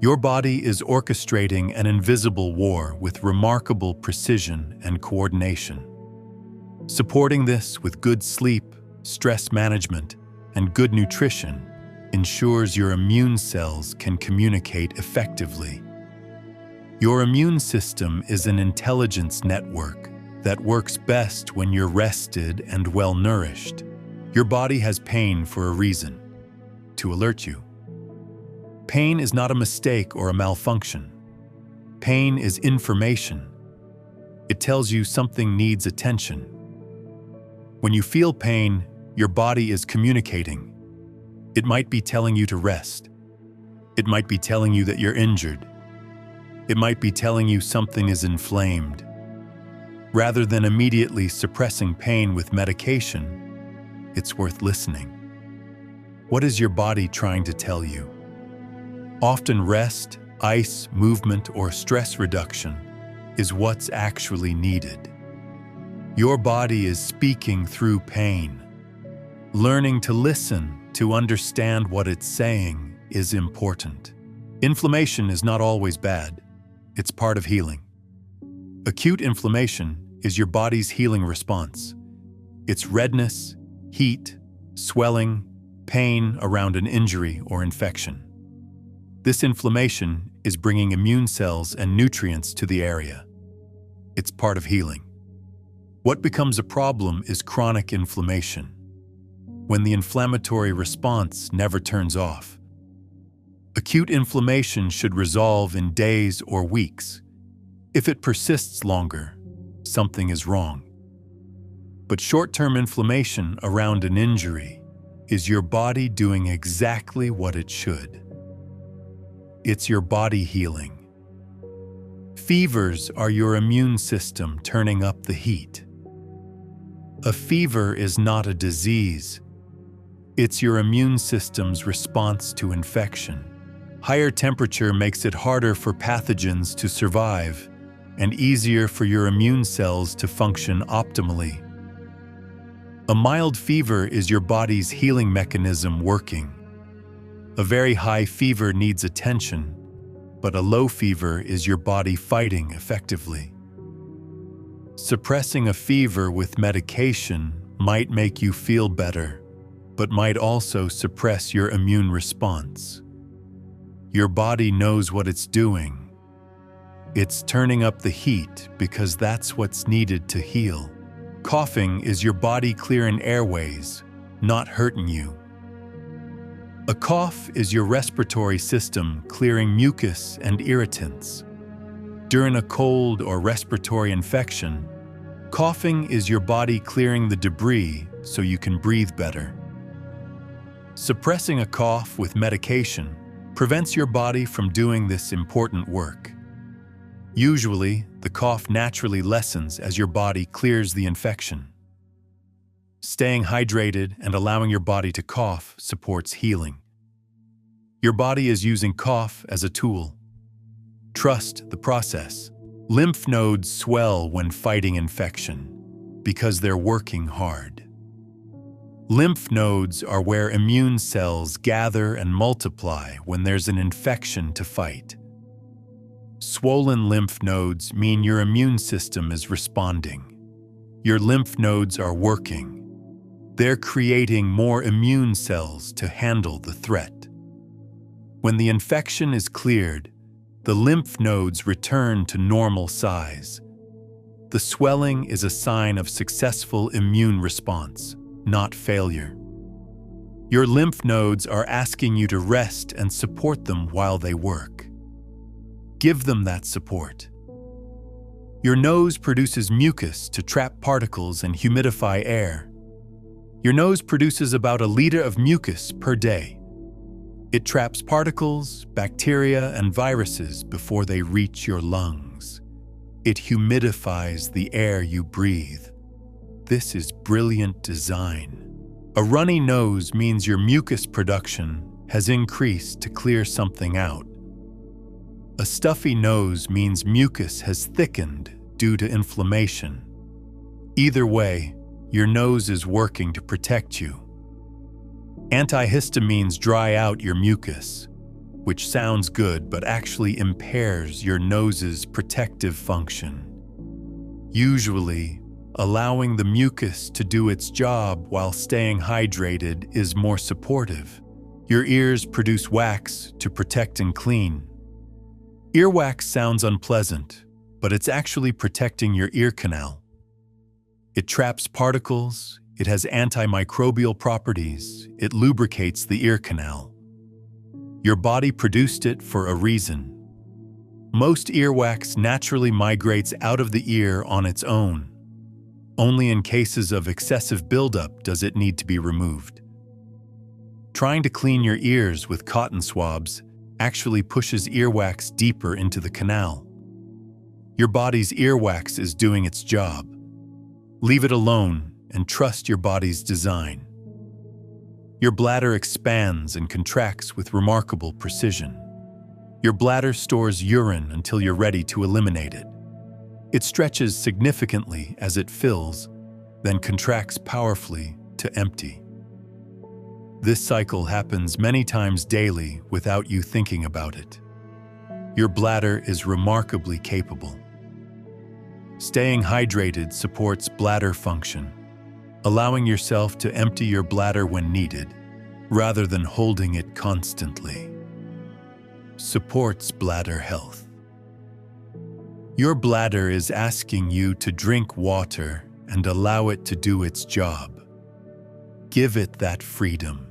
Your body is orchestrating an invisible war with remarkable precision and coordination. Supporting this with good sleep, stress management, and good nutrition ensures your immune cells can communicate effectively. Your immune system is an intelligence network that works best when you're rested and well-nourished. Your body has pain for a reason, to alert you. Pain is not a mistake or a malfunction. Pain is information. It tells you something needs attention. When you feel pain, your body is communicating. It might be telling you to rest. It might be telling you that you're injured. It might be telling you something is inflamed. Rather than immediately suppressing pain with medication, it's worth listening. What is your body trying to tell you? Often rest, ice, movement, or stress reduction is what's actually needed. Your body is speaking through pain. Learning to listen, to understand what it's saying, is important. Inflammation is not always bad. It's part of healing. Acute inflammation is your body's healing response. It's redness, heat, swelling, pain around an injury or infection. This inflammation is bringing immune cells and nutrients to the area. It's part of healing. What becomes a problem is chronic inflammation, when the inflammatory response never turns off. Acute inflammation should resolve in days or weeks. If it persists longer, something is wrong. But short-term inflammation around an injury is your body doing exactly what it should. It's your body healing. Fevers are your immune system turning up the heat. A fever is not a disease. It's your immune system's response to infection. Higher temperature makes it harder for pathogens to survive and easier for your immune cells to function optimally. A mild fever is your body's healing mechanism working. A very high fever needs attention, but a low fever is your body fighting effectively. Suppressing a fever with medication might make you feel better, but might also suppress your immune response. Your body knows what it's doing. It's turning up the heat because that's what's needed to heal. Coughing is your body clearing airways, not hurting you. A cough is your respiratory system clearing mucus and irritants. During a cold or respiratory infection, coughing is your body clearing the debris so you can breathe better. Suppressing a cough with medication prevents your body from doing this important work. Usually, the cough naturally lessens as your body clears the infection. Staying hydrated and allowing your body to cough supports healing. Your body is using cough as a tool. Trust the process. Lymph nodes swell when fighting infection because they're working hard. Lymph nodes are where immune cells gather and multiply when there's an infection to fight. Swollen lymph nodes mean your immune system is responding. Your lymph nodes are working. They're creating more immune cells to handle the threat. When the infection is cleared, the lymph nodes return to normal size. The swelling is a sign of successful immune response, not failure. Your lymph nodes are asking you to rest and support them while they work. Give them that support. Your nose produces mucus to trap particles and humidify air. Your nose produces about 1 liter of mucus per day. It traps particles, bacteria, and viruses before they reach your lungs. It humidifies the air you breathe. This is brilliant design. A runny nose means your mucus production has increased to clear something out. A stuffy nose means mucus has thickened due to inflammation. Either way, your nose is working to protect you. Antihistamines dry out your mucus, which sounds good but actually impairs your nose's protective function. Usually, allowing the mucus to do its job while staying hydrated is more supportive. Your ears produce wax to protect and clean. Earwax sounds unpleasant, but it's actually protecting your ear canal. It traps particles, it has antimicrobial properties, it lubricates the ear canal. Your body produced it for a reason. Most earwax naturally migrates out of the ear on its own. Only in cases of excessive buildup does it need to be removed. Trying to clean your ears with cotton swabs actually pushes earwax deeper into the canal. Your body's earwax is doing its job. Leave it alone and trust your body's design. Your bladder expands and contracts with remarkable precision. Your bladder stores urine until you're ready to eliminate it. It stretches significantly as it fills, then contracts powerfully to empty. This cycle happens many times daily without you thinking about it. Your bladder is remarkably capable. Staying hydrated supports bladder function, allowing yourself to empty your bladder when needed, rather than holding it constantly. Supports bladder health. Your bladder is asking you to drink water and allow it to do its job. Give it that freedom.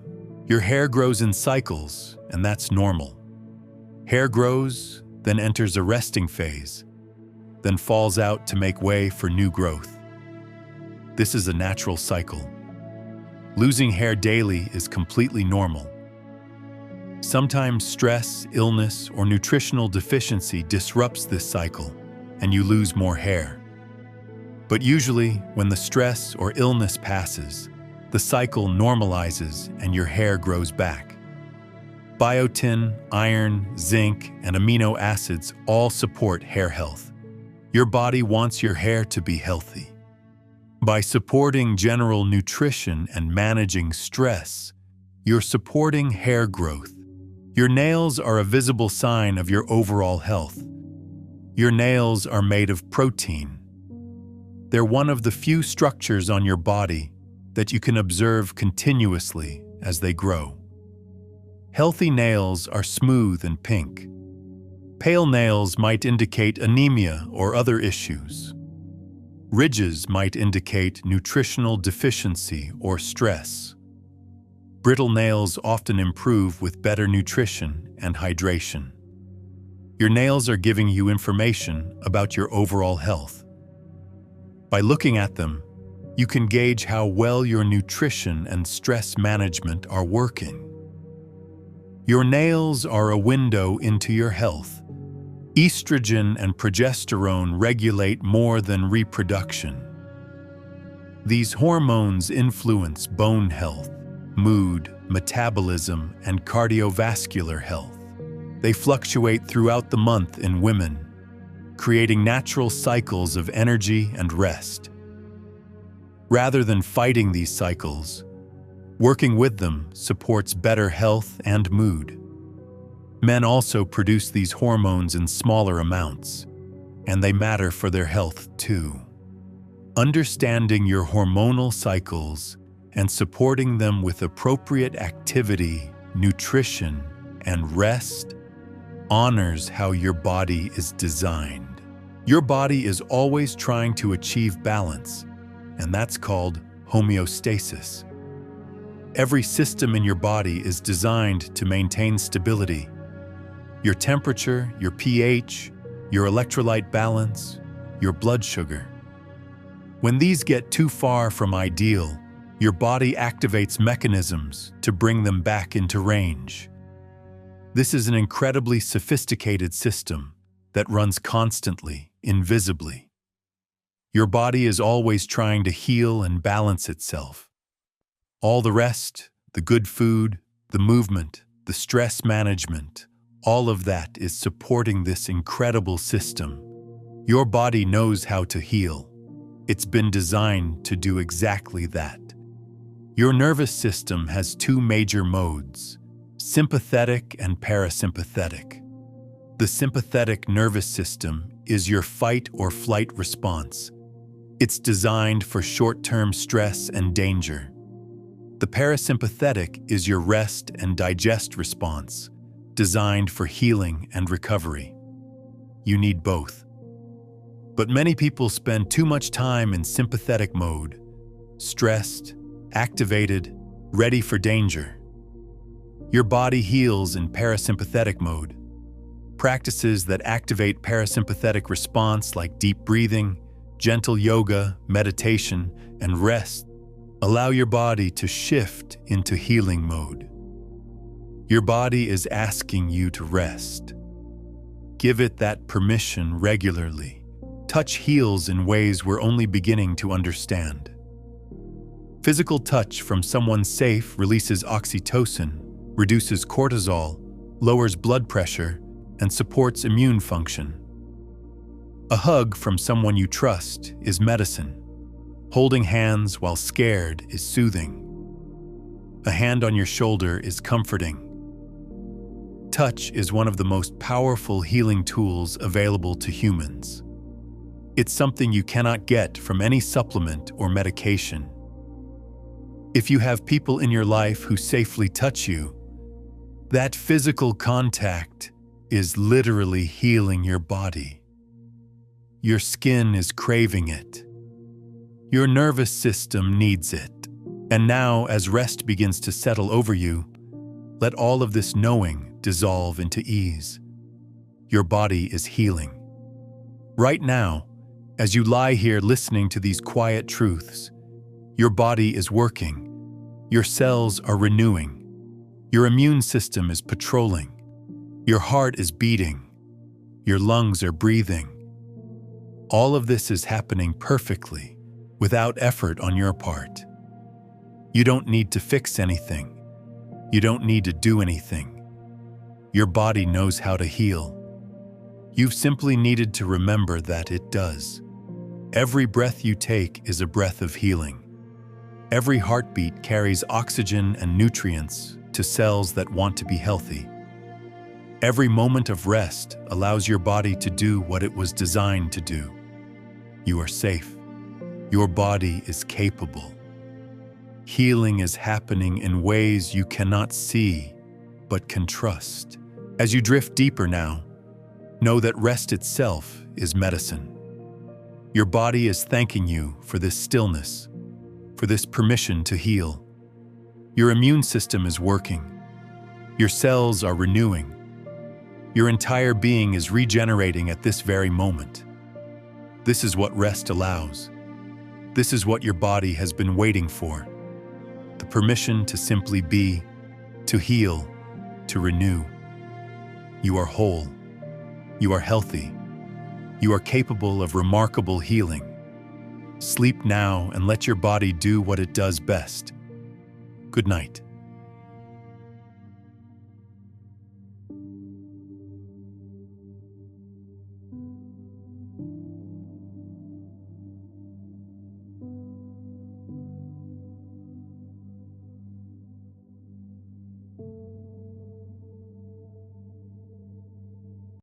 Your hair grows in cycles, and that's normal. Hair grows, then enters a resting phase, then falls out to make way for new growth. This is a natural cycle. Losing hair daily is completely normal. Sometimes stress, illness, or nutritional deficiency disrupts this cycle, and you lose more hair. But usually, when the stress or illness passes, the cycle normalizes and your hair grows back. Biotin, iron, zinc, and amino acids all support hair health. Your body wants your hair to be healthy. By supporting general nutrition and managing stress, you're supporting hair growth. Your nails are a visible sign of your overall health. Your nails are made of protein. They're one of the few structures on your body that you can observe continuously as they grow. Healthy nails are smooth and pink. Pale nails might indicate anemia or other issues. Ridges might indicate nutritional deficiency or stress. Brittle nails often improve with better nutrition and hydration. Your nails are giving you information about your overall health. By looking at them, you can gauge how well your nutrition and stress management are working. Your nails are a window into your health. Estrogen and progesterone regulate more than reproduction. These hormones influence bone health, mood, metabolism, and cardiovascular health. They fluctuate throughout the month in women, creating natural cycles of energy and rest. Rather than fighting these cycles, working with them supports better health and mood. Men also produce these hormones in smaller amounts, and they matter for their health too. Understanding your hormonal cycles and supporting them with appropriate activity, nutrition, and rest honors how your body is designed. Your body is always trying to achieve balance, and that's called homeostasis. Every system in your body is designed to maintain stability. Your temperature, your pH, your electrolyte balance, your blood sugar. When these get too far from ideal, your body activates mechanisms to bring them back into range. This is an incredibly sophisticated system that runs constantly, invisibly. Your body is always trying to heal and balance itself. All the rest, the good food, the movement, the stress management, all of that is supporting this incredible system. Your body knows how to heal. It's been designed to do exactly that. Your nervous system has two major modes, sympathetic and parasympathetic. The sympathetic nervous system is your fight or flight response. It's designed for short-term stress and danger. The parasympathetic is your rest and digest response, designed for healing and recovery. You need both. But many people spend too much time in sympathetic mode, stressed, activated, ready for danger. Your body heals in parasympathetic mode. Practices that activate parasympathetic response like deep breathing, gentle yoga, meditation, and rest allow your body to shift into healing mode. Your body is asking you to rest. Give it that permission regularly. Touch heals in ways we're only beginning to understand. Physical touch from someone safe releases oxytocin, reduces cortisol, lowers blood pressure, and supports immune function. A hug from someone you trust is medicine. Holding hands while scared is soothing. A hand on your shoulder is comforting. Touch is one of the most powerful healing tools available to humans. It's something you cannot get from any supplement or medication. If you have people in your life who safely touch you, that physical contact is literally healing your body. Your skin is craving it. Your nervous system needs it. And now, as rest begins to settle over you, let all of this knowing dissolve into ease. Your body is healing. Right now, as you lie here listening to these quiet truths, your body is working. Your cells are renewing. Your immune system is patrolling. Your heart is beating. Your lungs are breathing. All of this is happening perfectly, without effort on your part. You don't need to fix anything. You don't need to do anything. Your body knows how to heal. You've simply needed to remember that it does. Every breath you take is a breath of healing. Every heartbeat carries oxygen and nutrients to cells that want to be healthy. Every moment of rest allows your body to do what it was designed to do. You are safe. Your body is capable. Healing is happening in ways you cannot see, but can trust. As you drift deeper now, know that rest itself is medicine. Your body is thanking you for this stillness, for this permission to heal. Your immune system is working. Your cells are renewing. Your entire being is regenerating at this very moment. This is what rest allows. This is what your body has been waiting for. The permission to simply be, to heal, to renew. You are whole. You are healthy. You are capable of remarkable healing. Sleep now and let your body do what it does best. Good night.